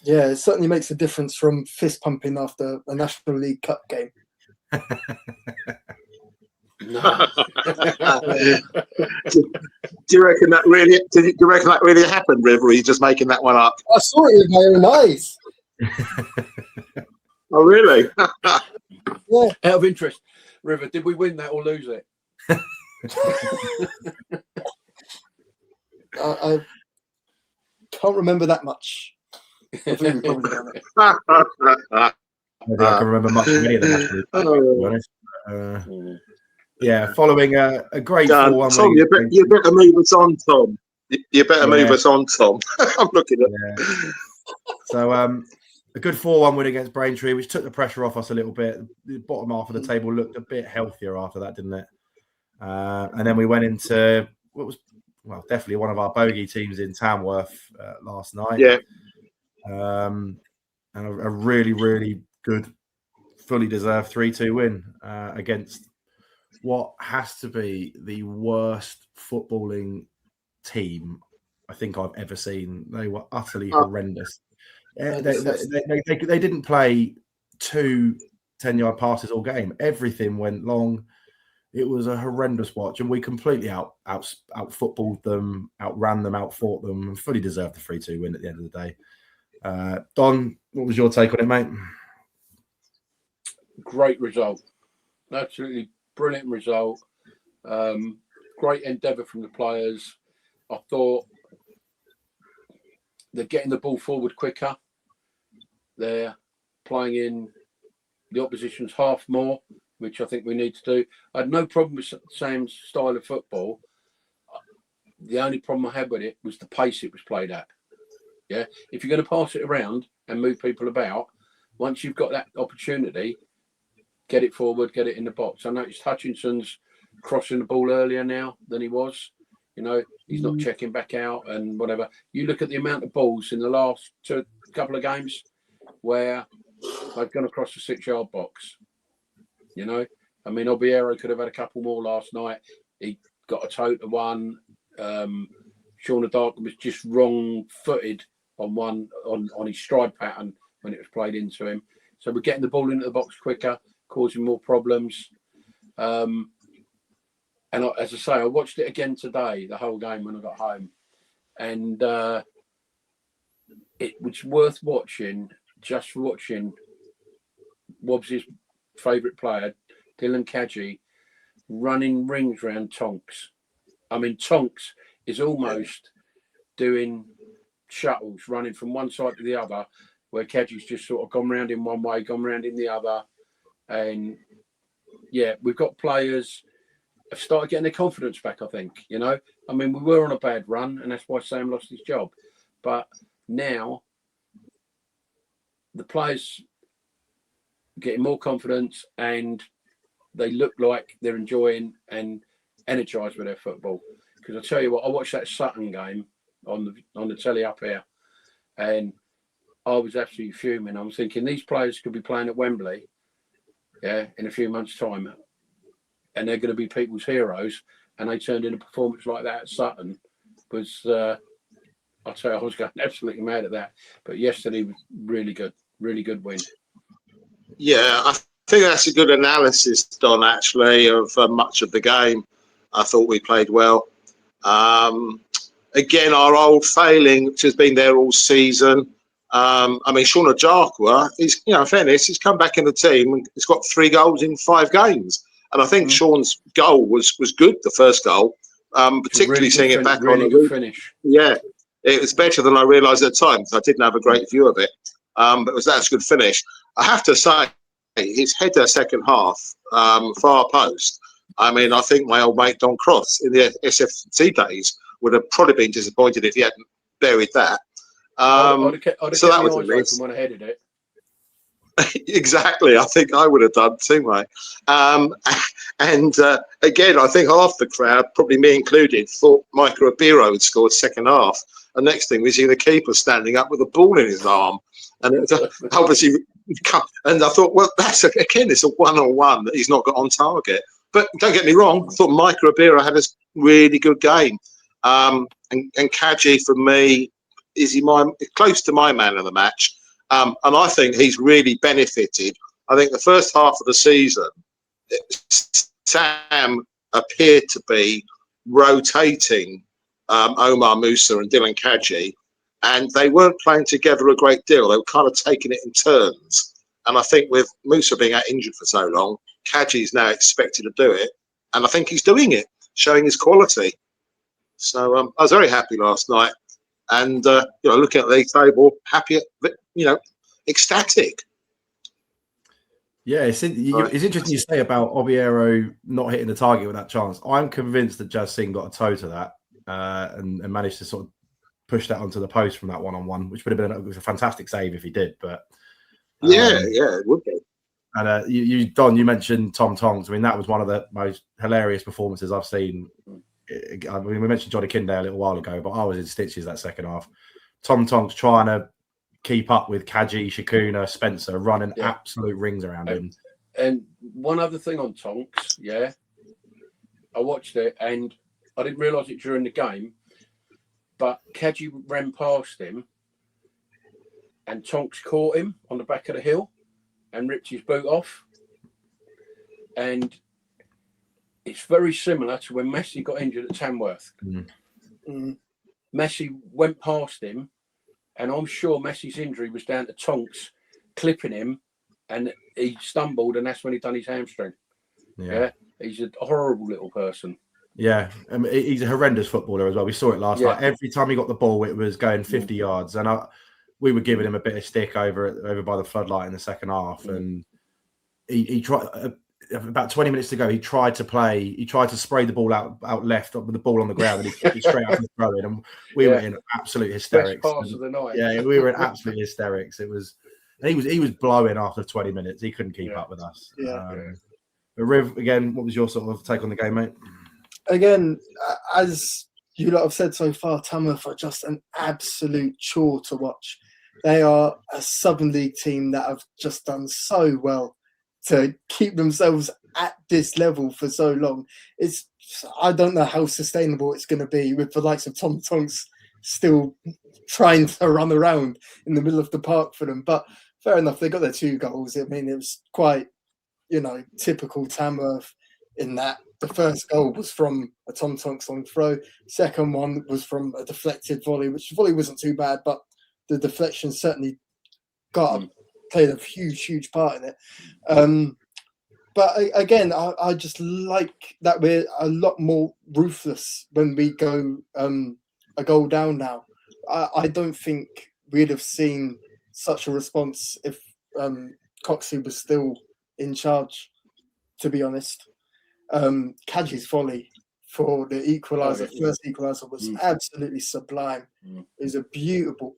Yeah, it certainly makes a difference from fist pumping after a National League Cup game. Do you reckon that really? Do you reckon that really happened, River? Or are you just making that one up? I saw it with my own eyes. Oh, really? Yeah. Out of interest, River, did we win that or lose it? I can't remember that much. I think we probably done it. I don't think I can remember much of any of the matches, to be honest. Yeah, following a great 4-1 Tom, win. you better move us on, Tom. You better move us on, Tom. I'm looking at. So a good 4-1 win against Braintree, which took the pressure off us a little bit. The bottom half of the table looked a bit healthier after that, didn't it? And then we went into what was definitely one of our bogey teams in Tamworth last night. Yeah. And a really, really good, fully deserved 3-2 win against what has to be the worst footballing team I think I've ever seen. They were utterly horrendous. They didn't play 2 10-yard passes all game. Everything went long. It was a horrendous watch, and we completely out footballed them, outran them, outfought them, and fully deserved the 3-2 win at the end of the day. Don, what was your take on it, mate? Great result. Absolutely brilliant result. Great endeavour from the players. I thought they're getting the ball forward quicker. They're playing in the opposition's half more, which I think we need to do. I had no problem with Sam's style of football. The only problem I had with it was the pace it was played at. Yeah, if you're going to pass it around and move people about, once you've got that opportunity, get it forward, get it in the box. I noticed Hutchinson's crossing the ball earlier now than he was. You know, he's not checking back out and whatever. You look at the amount of balls in the last couple of games where they've gone across the 6-yard box. You know, I mean, Obiero could have had a couple more last night. He got a total one. Shauna Dark was just wrong-footed on his stride pattern when it was played into him. So we're getting the ball into the box quicker, causing more problems. And as I say, I watched it again today, the whole game when I got home. And it was worth watching, just watching Wobbsy's favourite player, Dylan Cadgy, running rings around Tonks. I mean, Tonks is almost doing shuttles, running from one side to the other, where Cadgy's just sort of gone round in one way, gone round in the other. And, yeah, we've got players have started getting their confidence back, I think, you know. I mean, we were on a bad run, and that's why Sam lost his job. But now the players getting more confidence and they look like they're enjoying and energised with their football. Because I tell you what, I watched that Sutton game on the telly up here, and I was absolutely fuming. I'm thinking these players could be playing at Wembley, yeah, in a few months' time, and they're going to be people's heroes. And they turned in a performance like that at Sutton. Was I'll tell you, I was going absolutely mad at that. But yesterday was really good win. Yeah, I think that's a good analysis, Don, actually, of much of the game. I thought we played well. Again, our old failing, which has been there all season. I mean, Shauna Jarkwa, in fairness, he's come back in the team and he's got 3 goals in 5 games. And I think Sean's goal was good, the first goal, particularly really seeing it back on a good finish. Yeah, it was better than I realised at the time, because I didn't have a great view of it. But that's a good finish. I have to say, his header second half, far post. I mean, I think my old mate Don Cross in the SFC days would have probably been disappointed if he hadn't buried that. I'd have kept my eyes open when I headed it. Exactly, I think I would have done too, mate. And again, I think half the crowd, probably me included, thought Michael Abiro had scored second half. And next thing we see the keeper standing up with a ball in his arm, and it was obviously. And I thought, well, it's a one-on-one that he's not got on target. But don't get me wrong, I thought Michael Abiro had a really good game. And Kadji, for me, is close to my man of the match. And I think he's really benefited. I think the first half of the season, Sam appeared to be rotating Omar Musa and Dylan Kadji, and they weren't playing together a great deal. They were kind of taking it in turns. And I think with Musa being out injured for so long, Kadji is now expected to do it. And I think he's doing it, showing his quality. So I was very happy last night, and looking at the league table, happy, ecstatic. Yeah, it's interesting you say about Obiero not hitting the target with that chance. I'm convinced that Jazz Singh got a toe to that and managed to sort of push that onto the post from that one-on-one, which would have been a fantastic save if he did. But it would be. And Don, you mentioned Tom Tonks. I mean, that was one of the most hilarious performances I've seen. I mean, we mentioned Johnny Kinde a little while ago, but I was in stitches that second half. Tom Tonks trying to keep up with Kaji, Shakuna, Spencer, running absolute rings around him. And one other thing on Tonks, I watched it and I didn't realise it during the game, but Kaji ran past him and Tonks caught him on the back of the hill and ripped his boot off. And it's very similar to when Messi got injured at Tamworth. Messi went past him, and I'm sure Messi's injury was down to Tonks clipping him, and he stumbled, and that's when he done his hamstring. Yeah, he's a horrible little person. Yeah, he's a horrendous footballer as well. We saw it last night. Every time he got the ball, it was going 50 yards, and we were giving him a bit of stick over by the floodlight in the second half, and he tried. About 20 minutes to go, he tried to spray the ball out left with the ball on the ground, and he kicked it straight out and throw it. And we were in absolute hysterics. Best pass of the night. Yeah, we were in absolute hysterics. It was he was blowing after 20 minutes. He couldn't keep up with us. But Riv, again, what was your sort of take on the game, mate? Again, as you lot have said so far, Tamworth are just an absolute chore to watch. They are a Southern League team that have just done so well to keep themselves at this level for so long. I don't know how sustainable it's going to be with the likes of Tom Tonks still trying to run around in the middle of the park for them. But fair enough, they got their 2 goals. I mean, it was quite, typical Tamworth in that the first goal was from a Tom Tonks long throw. Second one was from a deflected volley, which the volley wasn't too bad, but the deflection certainly played a huge part in it. But again, I just like that we're a lot more ruthless when we go a goal down now. I don't think we'd have seen such a response if Coxey was still in charge, to be honest. Kaji's volley for the equaliser, first equaliser, was absolutely sublime. It was a beautiful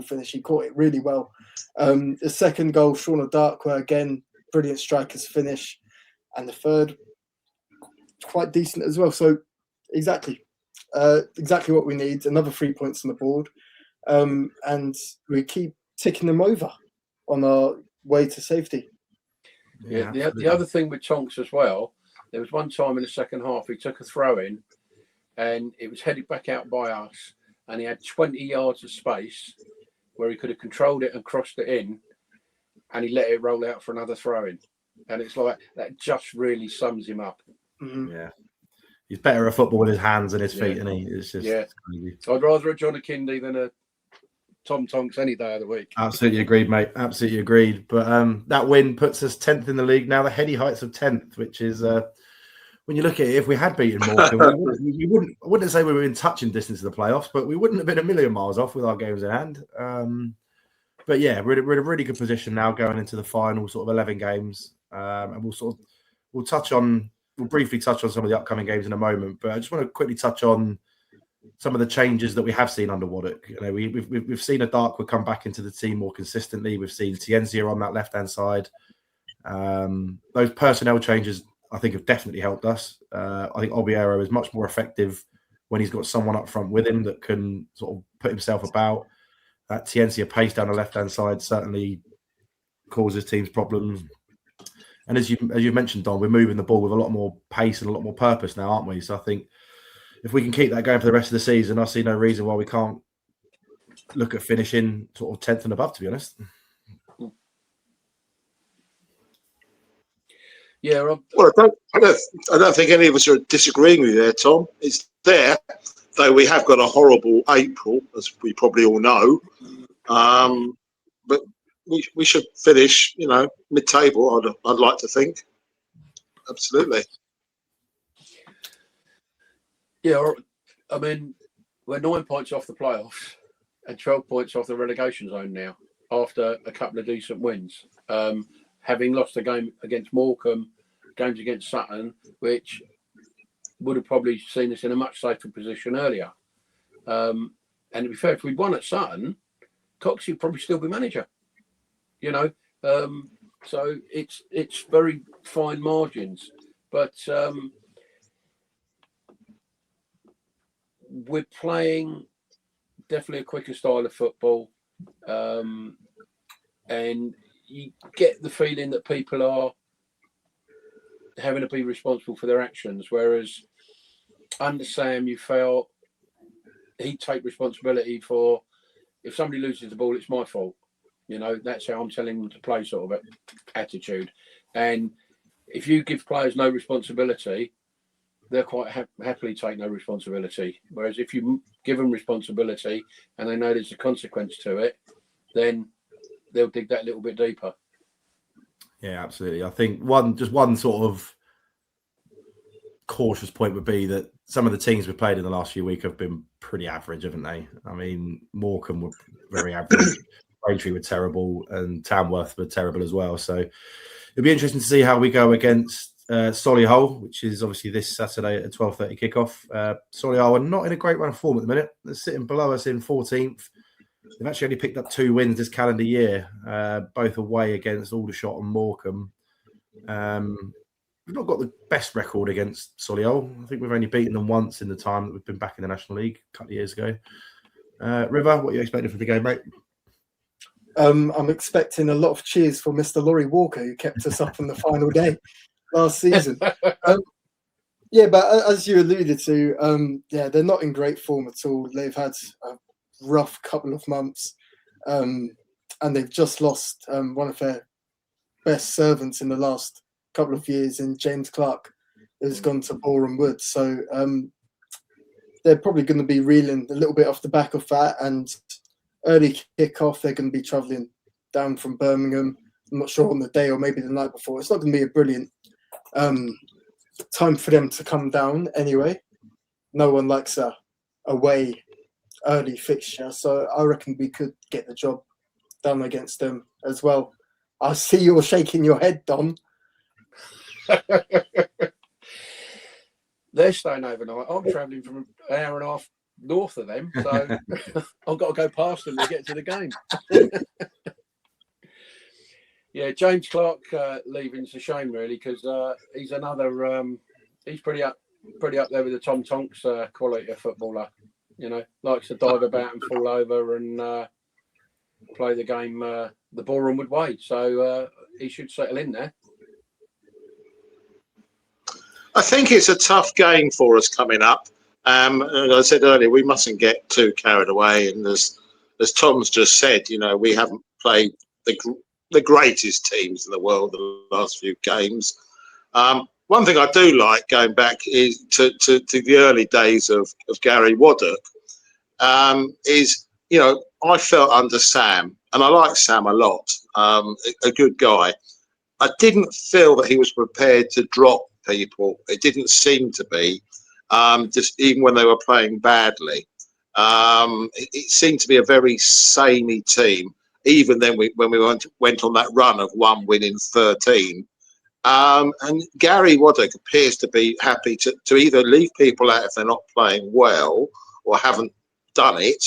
finish. He caught it really well. The second goal, Sean O'Darkwa, again, brilliant striker's finish. And the third, quite decent as well. So exactly what we need. Another 3 points on the board. And we keep ticking them over on our way to safety. Yeah, the other thing with Tonks as well, there was one time in the second half he took a throw in and it was headed back out by us and he had 20 yards of space where he could have controlled it and crossed it in and he let it roll out for another throw in. And it's like, that just really sums him up. Yeah. He's better at football with his hands and his feet, isn't he? It's just crazy. So I'd rather a Johnny Kinde than a Tom Tonks any day of the week. Absolutely agreed, mate. Absolutely agreed. But that win puts us 10th in the league now, the heady heights of 10th, which is when you look at it, if we had beaten Morecambe, I wouldn't say we were in touching distance of the playoffs, but we wouldn't have been a million miles off with our games in hand. But yeah, we're in a really good position now going into the final sort of 11 games, and we'll briefly touch on some of the upcoming games in a moment. But I just want to quickly touch on some of the changes that we have seen under Waddock. We've seen O'Darkwa come back into the team more consistently. We've seen Tienzia on that left-hand side. Those personnel changes, I think, have definitely helped us. I think Obiero is much more effective when he's got someone up front with him that can sort of put himself about. That Tienzia pace down the left-hand side certainly causes teams problems. And as you mentioned, Don, we're moving the ball with a lot more pace and a lot more purpose now, aren't we? So I think if we can keep that going for the rest of the season, I see no reason why we can't look at finishing sort of 10th and above, to be honest. Yeah, Rob. Well, I don't think any of us are disagreeing with you there, Tom. It's there, though we have got a horrible April, as we probably all know. But we should finish, mid-table. I'd like to think. Absolutely. Yeah, I mean, we're 9 points off the playoffs and 12 points off the relegation zone now after a couple of decent wins. Having lost a game against Morecambe, games against Sutton, which would have probably seen us in a much safer position earlier. And to be fair, if we'd won at Sutton, Cox would probably still be manager. You know, so it's very fine margins, but we're playing definitely a quicker style of football, and you get the feeling that people are having to be responsible for their actions, whereas under Sam, you felt he'd take responsibility for, if somebody loses the ball, it's my fault. You know, that's how I'm telling them to play, sort of attitude. And if you give players no responsibility, they'll quite happily take no responsibility. Whereas if you give them responsibility and they know there's a consequence to it, then they'll dig that little bit deeper. Yeah, absolutely. I think one sort of cautious point would be that some of the teams we've played in the last few weeks have been pretty average, haven't they? I mean, Morecambe were very average, Braintree were terrible, and Tamworth were terrible as well. So it'll be interesting to see how we go against Solihull, which is obviously this Saturday at a 12:30 kickoff. Solihull are not in a great run of form at the minute. They're sitting below us in 14th. They've actually only picked up 2 wins this calendar year, both away against Aldershot and Morecambe. We've not got the best record against Solihull. I think we've only beaten them once in the time that we've been back in the National League a couple of years ago. River, what are you expecting for the game, mate? I'm expecting a lot of cheers for Mr. Laurie Walker, who kept us up on the final day last season. Yeah, but as you alluded to, they're not in great form at all. They've had a rough couple of months, and they've just lost one of their best servants in the last couple of years in James Clark, who's gone to Boreham Wood. So they're probably going to be reeling a little bit off the back of that, and early kick-off, they're going to be travelling down from Birmingham. I'm not sure on the day or maybe the night before. It's not going to be a brilliant time for them to come down anyway. No one likes a away early fixture, so I reckon we could get the job done against them as well. I see you're shaking your head, Don. They're staying overnight. I'm travelling from an hour and a half north of them, so I've got to go past them to get to the game. Yeah, James Clark leaving's a shame, really, because he's another. He's pretty up there with the Tom Tonks quality of footballer. You know, likes to dive about and fall over and play the game the Boreham Wood way. So he should settle in there. I think it's a tough game for us coming up. And I said earlier, we mustn't get too carried away. And as Tom's just said, you know, we haven't played the greatest teams in the world the last few games. One thing I do like going back is to the early days of Gary Waddock, is, you know, I felt under Sam, and I like Sam a lot, a good guy. I didn't feel that he was prepared to drop people. It didn't seem to be, just even when they were playing badly. It seemed to be a very samey team, even then when we went on that run of 1 win in 13. And Gary Waddock appears to be happy to either leave people out if they're not playing well or haven't done it,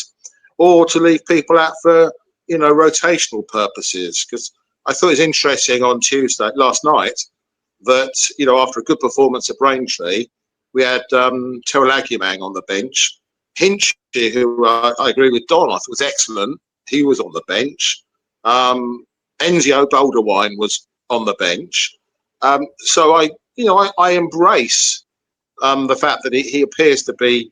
or to leave people out for, you know, rotational purposes. Because I thought it was interesting on Tuesday, last night, that, you know, after a good performance at Braintree, we had Terrell Aguimang on the bench. Hinch, who I agree with Don, I thought was excellent. He was on the bench. Enzio Boulderwine was on the bench. So I embrace the fact that he appears to be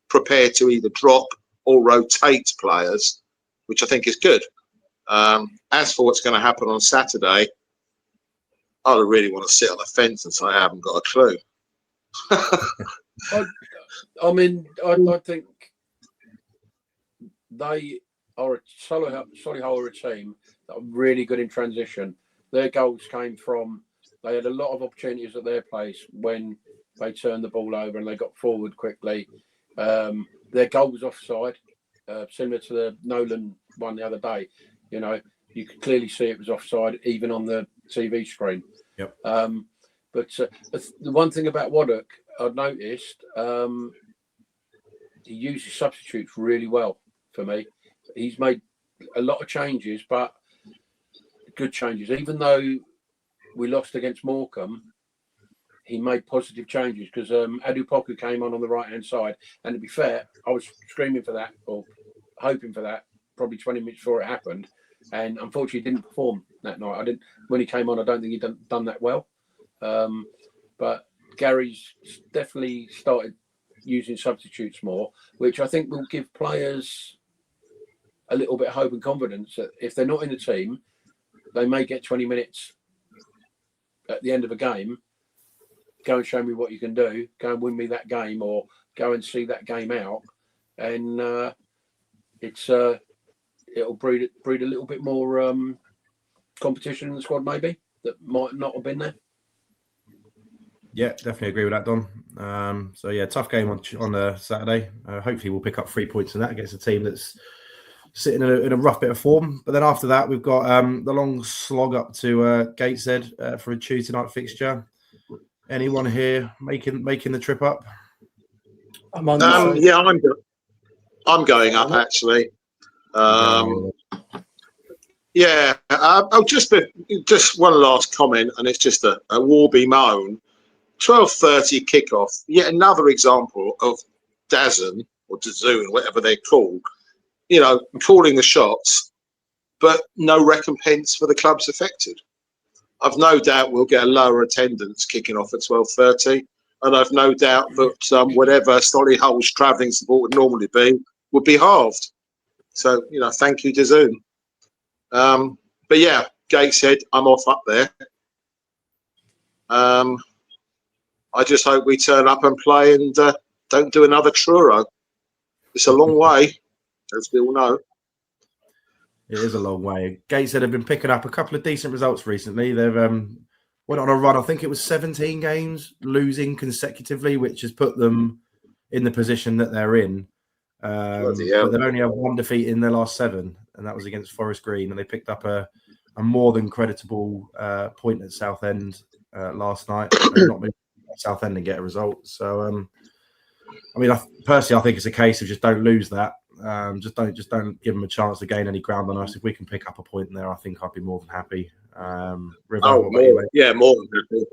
prepared to either drop or rotate players, which I think is good. As for what's going to happen on Saturday, I really want to sit on the fence and say I haven't got a clue. I mean, I think they are Solihull are a team that are really good in transition. Their goals came from, they had a lot of opportunities at their place when they turned the ball over and they got forward quickly. Their goal was offside, similar to the Nolan one the other day. You know, you could clearly see it was offside, even on the TV screen. Yep. But the one thing about Waddock, I've noticed, he uses substitutes really well for me. He's made a lot of changes, but good changes. Even though we lost against Morecambe, he made positive changes because Adupoku came on the right-hand side. And to be fair, I was screaming for that or hoping for that probably 20 minutes before it happened. And unfortunately, he didn't perform that night. When he came on, I don't think he'd done that well. But Gary's definitely started using substitutes more, which I think will give players a little bit of hope and confidence that if they're not in the team, they may get 20 minutes at the end of a game. Go and show me what you can do. Go and win me that game, or go and see that game out. And it'll breed a little bit more competition in the squad, maybe, that might not have been there. Yeah, definitely agree with that, Don. So yeah, tough game on Saturday. Hopefully we'll pick up 3 points in that against a team that's sitting in a rough bit of form. But then after that, we've got the long slog up to Gateshead for a Tuesday night fixture. Anyone here making the trip up? I'm going up actually. Yeah. Just one last comment, and it's just a Worby moan. 12:30 kickoff. Yet another example of Dazn or Dazoon, whatever they're called. You know, calling the shots, but no recompense for the clubs affected. I've no doubt we'll get a lower attendance kicking off at 12:30, and I've no doubt that whatever Solihull's travelling support would normally be would be halved. So, you know, thank you, Dazoon. But yeah, Gateshead, I'm off up there. I just hope we turn up and play and don't do another Truro. It's a long way, as we all know. It is a long way. Gateshead have been picking up a couple of decent results recently. They've went on a run. I think it was 17 games losing consecutively, which has put them in the position that they're in. But they've only had one defeat in their last 7, and that was against Forest Green. And they picked up a more than creditable point at Southend last night. Not moving Southend and get a result. So, I mean, personally, I think it's a case of just don't lose that. Just don't give them a chance to gain any ground on us. If we can pick up a point there, I think I'd be more than happy. River, more than happy.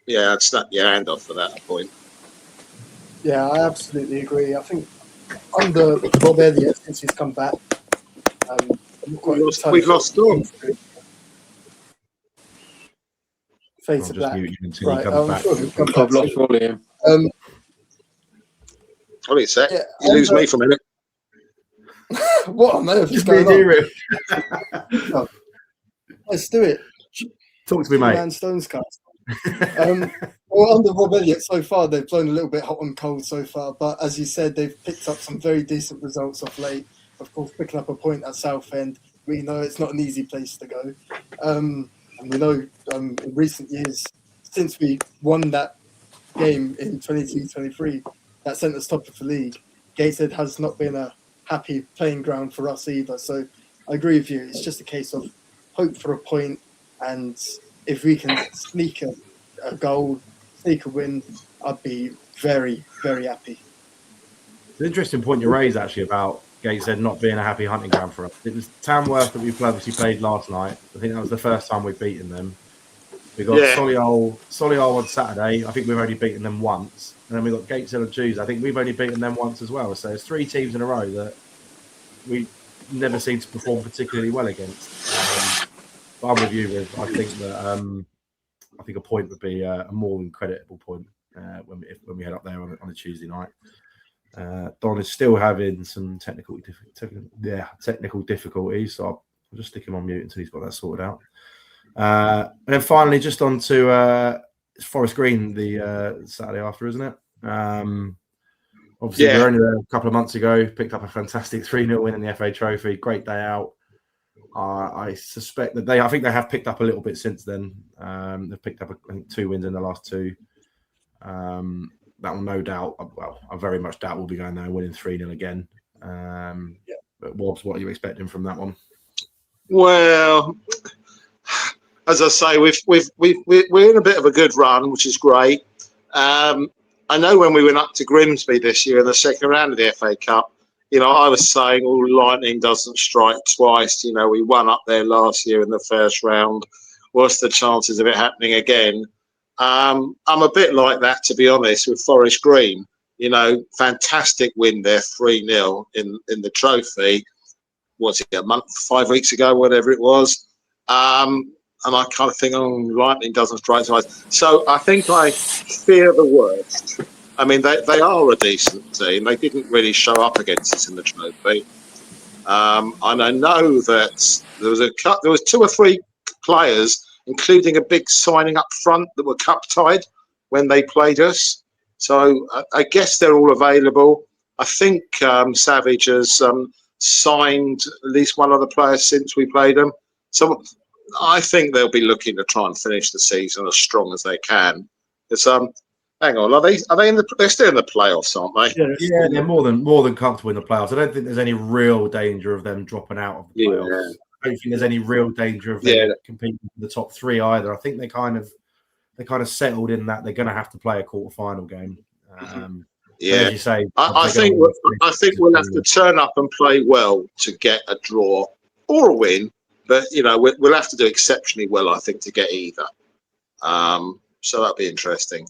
Yeah, I'd snap your hand off for that point. Yeah, I absolutely agree. I think under Bob Elliott, since he's come back, we've lost Dawn. Face of black. Right, I'm sure he'll come back. I've lost volume. Hold it a sec. Yeah, you lose me for a minute. What on earth is going on? Let's do it. Talk to me, mate. StonesCast. Well, under Rob Elliott so far, they've blown a little bit hot and cold so far. But as you said, they've picked up some very decent results off late. Of course, picking up a point at Southend. We know it's not an easy place to go. And we know in recent years, since we won that game in 22-23, that sent us top of the league, Gateshead has not been a happy playing ground for us either. So I agree with you. It's just a case of hope for a point, and if we can sneak a goal, sneak a win, I'd be very, very happy. It's an interesting point you raised, actually, about Gateshead not being a happy hunting ground for us. It was Tamworth that we obviously played last night. I think that was the first time we've beaten them. We got Solihull on Saturday. I think we've only beaten them once. And then we got Gateshead on Tuesday. I think we've only beaten them once as well. So it's 3 teams in a row that we never seem to perform particularly well against. But I'm with you, Riv. I think that I think a point would be a more than creditable point when we head up there on a Tuesday night. Don is still having some technical difficulties, so I'll just stick him on mute until he's got that sorted out. And then finally, just on to Forest Green the Saturday after, isn't it? Obviously, we were only there a couple of months ago, picked up a fantastic 3-0 win in the FA Trophy. Great day out. I suspect that I think they have picked up a little bit since then. They've picked up, I think, 2 wins in the last 2. that will no doubt. Well, I very much doubt we'll be going there and winning 3-0 again. But Wobbs, what are you expecting from that one? Well, as I say, we're in a bit of a good run, which is great. I know when we went up to Grimsby this year in the second round of the FA Cup, I was saying, lightning doesn't strike twice. We won up there last year in the first round. What's the chances of it happening again? I'm a bit like that, to be honest, with Forest Green. Fantastic win there, 3-0 in the trophy. Was it 5 weeks ago, whatever it was? And I kind of think, lightning doesn't strike twice. So I think I fear the worst. I mean, they are a decent team. They didn't really show up against us in the trophy. And I know that there was 2 or 3 players, including a big signing up front, that were cup tied when they played us. So I guess they're all available. I think Savage has signed at least one other player since we played them. So I think they'll be looking to try and finish the season as strong as they can. It's hang on, are they they're still in the playoffs, aren't they? Yeah, they're more than comfortable in the playoffs. I don't think there's any real danger of them dropping out of the playoffs. Yeah. I don't think there's any real danger of them competing for the top 3 either. I think they kind of settled in that they're going to have to play a quarter-final game. As you say, I think we'll have to turn up and play well to get a draw or a win. But, we'll have to do exceptionally well, I think, to get either. So that'll be interesting.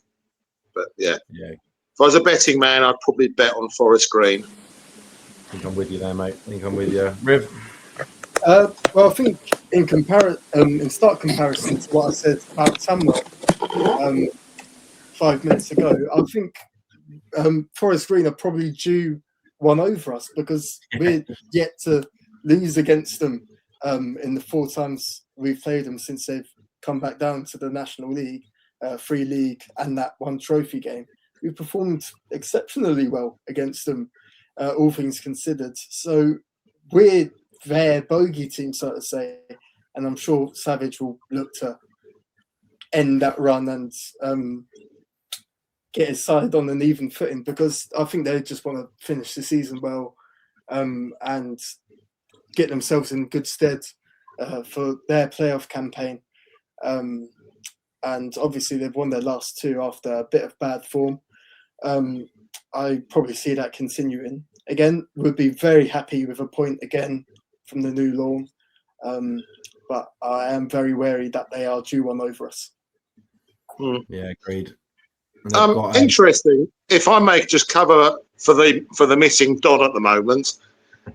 But, yeah. If I was a betting man, I'd probably bet on Forest Green. I think I'm with you there, mate. I think I'm with you. Riv? Well, I think in stark comparison to what I said about Tamworth 5 minutes ago, I think Forest Green are probably due one over us because we're yet to lose against them in the 4 times we've played them since they've come back down to the National League, Free League, and that 1 trophy game. We performed exceptionally well against them, all things considered. So we're their bogey team, so to say, and I'm sure Savage will look to end that run and get his side on an even footing because I think they just want to finish the season well and get themselves in good stead for their playoff campaign. And obviously they've won their last 2 after a bit of bad form. I probably see that continuing. Again, would be very happy with a point again from the new lawn. But I am very wary that they are due one over us. Yeah, agreed. Interesting. If I may just cover for the missing Don at the moment,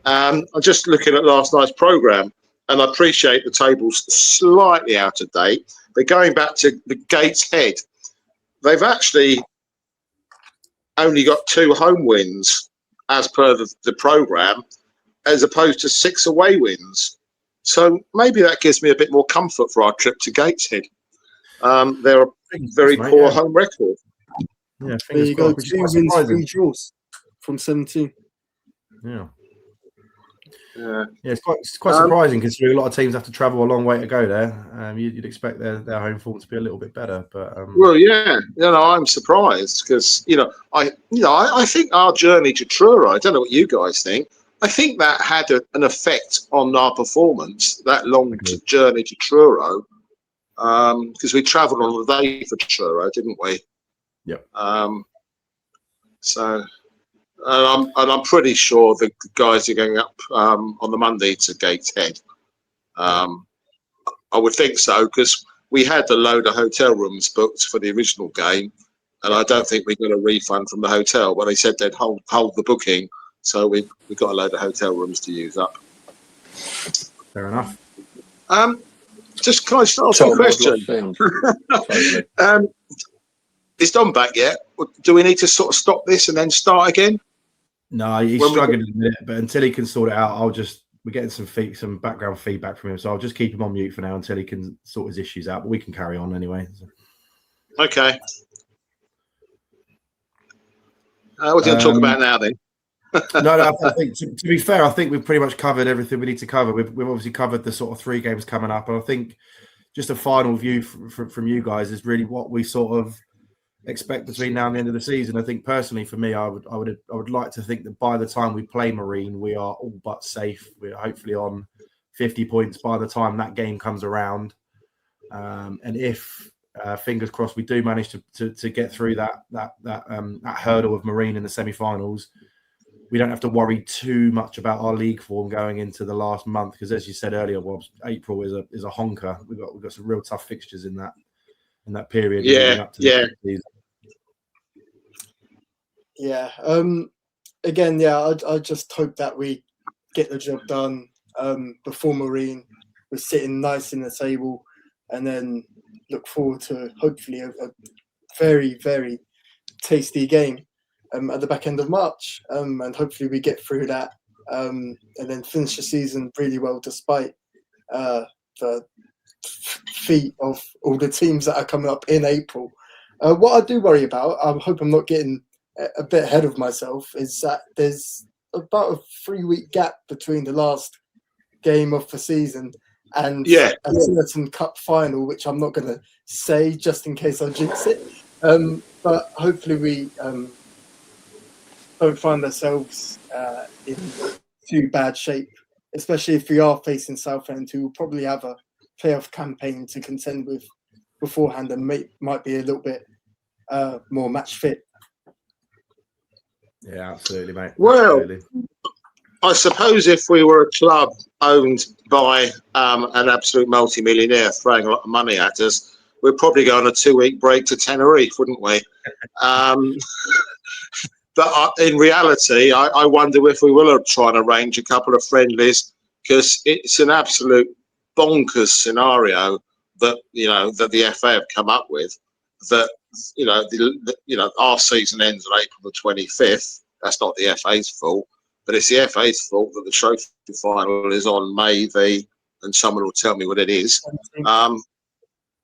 I'm just looking at last night's programme, and I appreciate the table's slightly out of date. But going back to the Gateshead, they've actually only got 2 home wins as per the programme, as opposed to 6 away wins. So maybe that gives me a bit more comfort for our trip to Gateshead. They're a very poor home record. Yeah, there you go. 2 wins, 3 draws from 17. Yeah, it's quite surprising considering a lot of teams have to travel a long way to go there. You'd expect their home form to be a little bit better, but well, yeah, I'm surprised because I think our journey to Truro. I don't know what you guys think. I think that had an effect on our performance. That long journey to Truro, because we travelled on the day for Truro, didn't we? Yep. So. And I'm pretty sure the guys are going up on the Monday to Gateshead. I would think so because we had a load of hotel rooms booked for the original game, and I don't think we got a refund from the hotel. But they said they'd hold the booking, so we got a load of hotel rooms to use up. Fair enough. Just can I start a question? Is Don back yet? Do we need to sort of stop this and then start again? No, he's struggling a bit, but until he can sort it out, we're getting some background feedback from him, so I'll just keep him on mute for now until he can sort his issues out. But we can carry on anyway. So. Okay. What do you want to talk about now then? No, I think to be fair, I think we've pretty much covered everything we need to cover. We've obviously covered the sort of 3 games coming up, and I think just a final view from you guys is really what we sort of expect between now and the end of the season. I think personally, for me, I would like to think that by the time we play Marine, we are all but safe. We're hopefully on 50 points by the time that game comes around. And if fingers crossed, we do manage to get through that hurdle of Marine in the semi-finals, we don't have to worry too much about our league form going into the last month, because as you said earlier, Wobbs, April is a honker. We've got some real tough fixtures in that period. Yeah, up to the season. Yeah. Again, yeah, I just hope that we get the job done before Marine. We're sitting nice in the table, and then look forward to hopefully a very, very tasty game at the back end of March, and hopefully we get through that and then finish the season really well, despite the feat of all the teams that are coming up in April. What I do worry about, I hope I'm not getting a bit ahead of myself, is that there's about a 3-week gap between the last game of the season and a certain cup final, which I'm not going to say just in case I jinx it. But hopefully we don't find ourselves in too bad shape, especially if we are facing Southend, who will probably have a playoff campaign to contend with beforehand and might be a little bit more match fit. Yeah, absolutely, mate. Well, absolutely. I suppose if we were a club owned by an absolute multi-millionaire throwing a lot of money at us, we'd probably go on a 2-week break to Tenerife, wouldn't we? But in reality, I wonder if we will try and arrange a couple of friendlies, because it's an absolute bonkers scenario that that the FA have come up with. That our season ends on April the 25th. That's not the FA's fault, but it's the FA's fault that the trophy final is on May and someone will tell me what it is.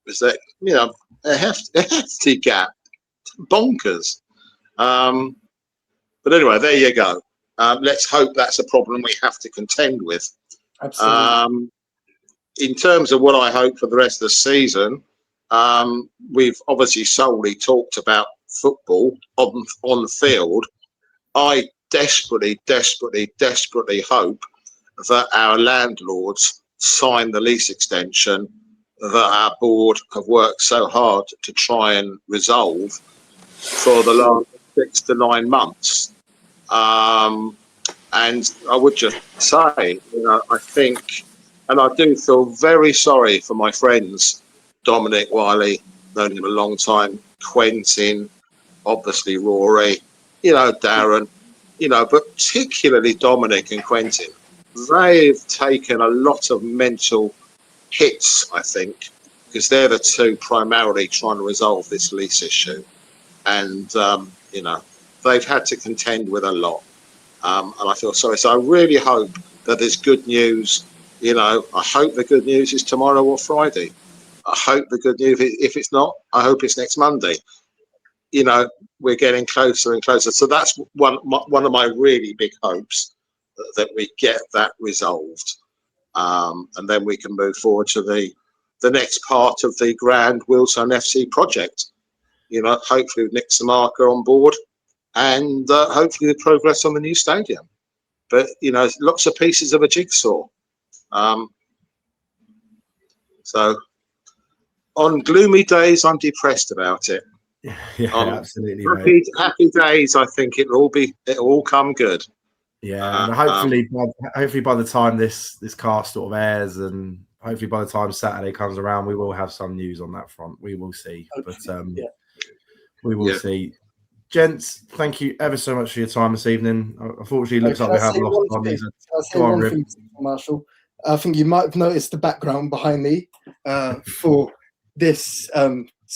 Is that a hefty gap, bonkers. But anyway, there you go. Let's hope that's a problem we have to contend with. Absolutely. In terms of what I hope for the rest of the season, we've obviously solely talked about football on the field. I desperately, desperately, desperately hope that our landlords sign the lease extension that our board have worked so hard to try and resolve for the last 6 to 9 months. And I would just say, I think, and I do feel very sorry for my friends, Dominic, Wiley, known him a long time, Quentin, obviously Rory, Darren, but particularly Dominic and Quentin. They've taken a lot of mental hits, I think, because they're the two primarily trying to resolve this lease issue. And, they've had to contend with a lot. And I feel sorry. So I really hope that there's good news. I hope the good news is tomorrow or Friday. I hope the good news, if it's not, I hope it's next Monday. We're getting closer and closer. So that's one of my really big hopes, that we get that resolved. And then we can move forward to the next part of the grand Wilson FC project. Hopefully with Nick Samaka on board, and hopefully the progress on the new stadium. But lots of pieces of a jigsaw. So on gloomy days, I'm depressed about it. Yeah, absolutely. Happy days, I think it'll all come good. Yeah, and hopefully by the time this cast sort of airs, and hopefully by the time Saturday comes around, we will have some news on that front. We will see, but we will see. Gents, thank you ever so much for your time this evening. Unfortunately, it looks like we have lost on these. One thing, Marshall. I think you might have noticed the background behind me for this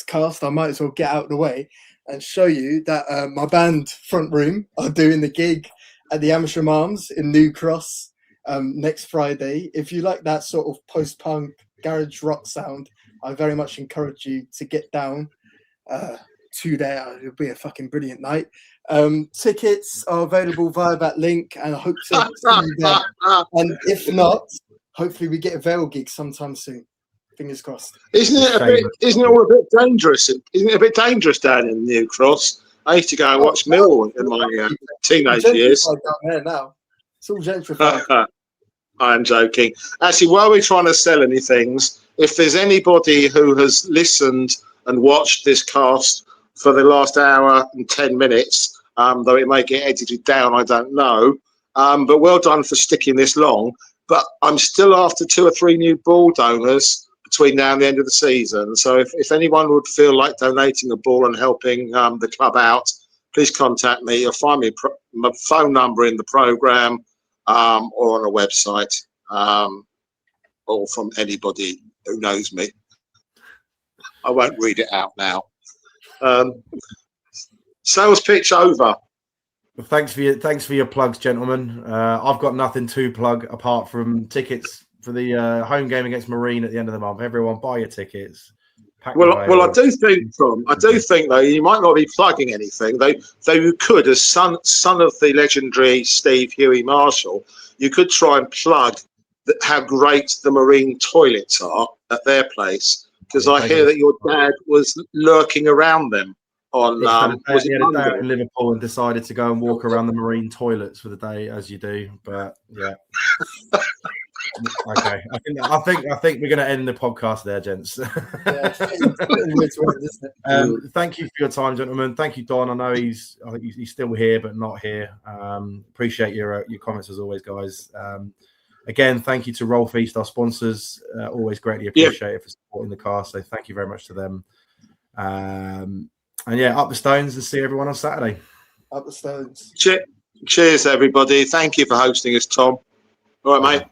cast. I might as well get out of the way and show you that my band Front Room are doing the gig at the Amersham Arms in New Cross next Friday. If you like that sort of post-punk garage rock sound, I very much encourage you to get down to there. It'll be a fucking brilliant night. Tickets are available via that link, and I hope to see you there. And if not, hopefully we get a Vale gig sometime soon. Fingers crossed. Isn't it all a bit dangerous? Isn't it a bit dangerous down in New Cross? I used to go and watch Millwall in my teenage years. Down there now. It's all gentrified. I'm joking. Actually, while we're trying to sell any things, if there's anybody who has listened and watched this cast for the last hour and 10 minutes, though it may get edited down, I don't know. But well done for sticking this long. But I'm still after 2 or 3 new ball donors between now and the end of the season. So if anyone would feel like donating a ball and helping the club out, please contact me. You'll find my phone number in the programme or on a website or from anybody who knows me. I won't read it out now. Sales pitch over. Well, thanks for your plugs, gentlemen. I've got nothing to plug apart from tickets for the home game against Marine at the end of the month. Everyone, buy your tickets. Well, I do think, Tom. I do think though you might not be plugging anything. Though you could, as son of the legendary Steve Huey Marshall, you could try and plug how great the Marine toilets are at their place. Because I hear that your dad was lurking around them on he had a day Monday? in Liverpool and decided to go and walk around the Marine toilets for the day, as you do. But yeah. Okay, I think we're going to end the podcast there, gents. Thank you for your time, gentlemen. Thank you, Don. I know he's still here, but not here. Appreciate your comments as always, guys. Again, thank you to Roll Feast, our sponsors. Always greatly appreciated for supporting the cast. So thank you very much to them. And yeah, up the Stones and see everyone on Saturday. Up the Stones. Cheers, everybody. Thank you for hosting us, Tom. All right, mate.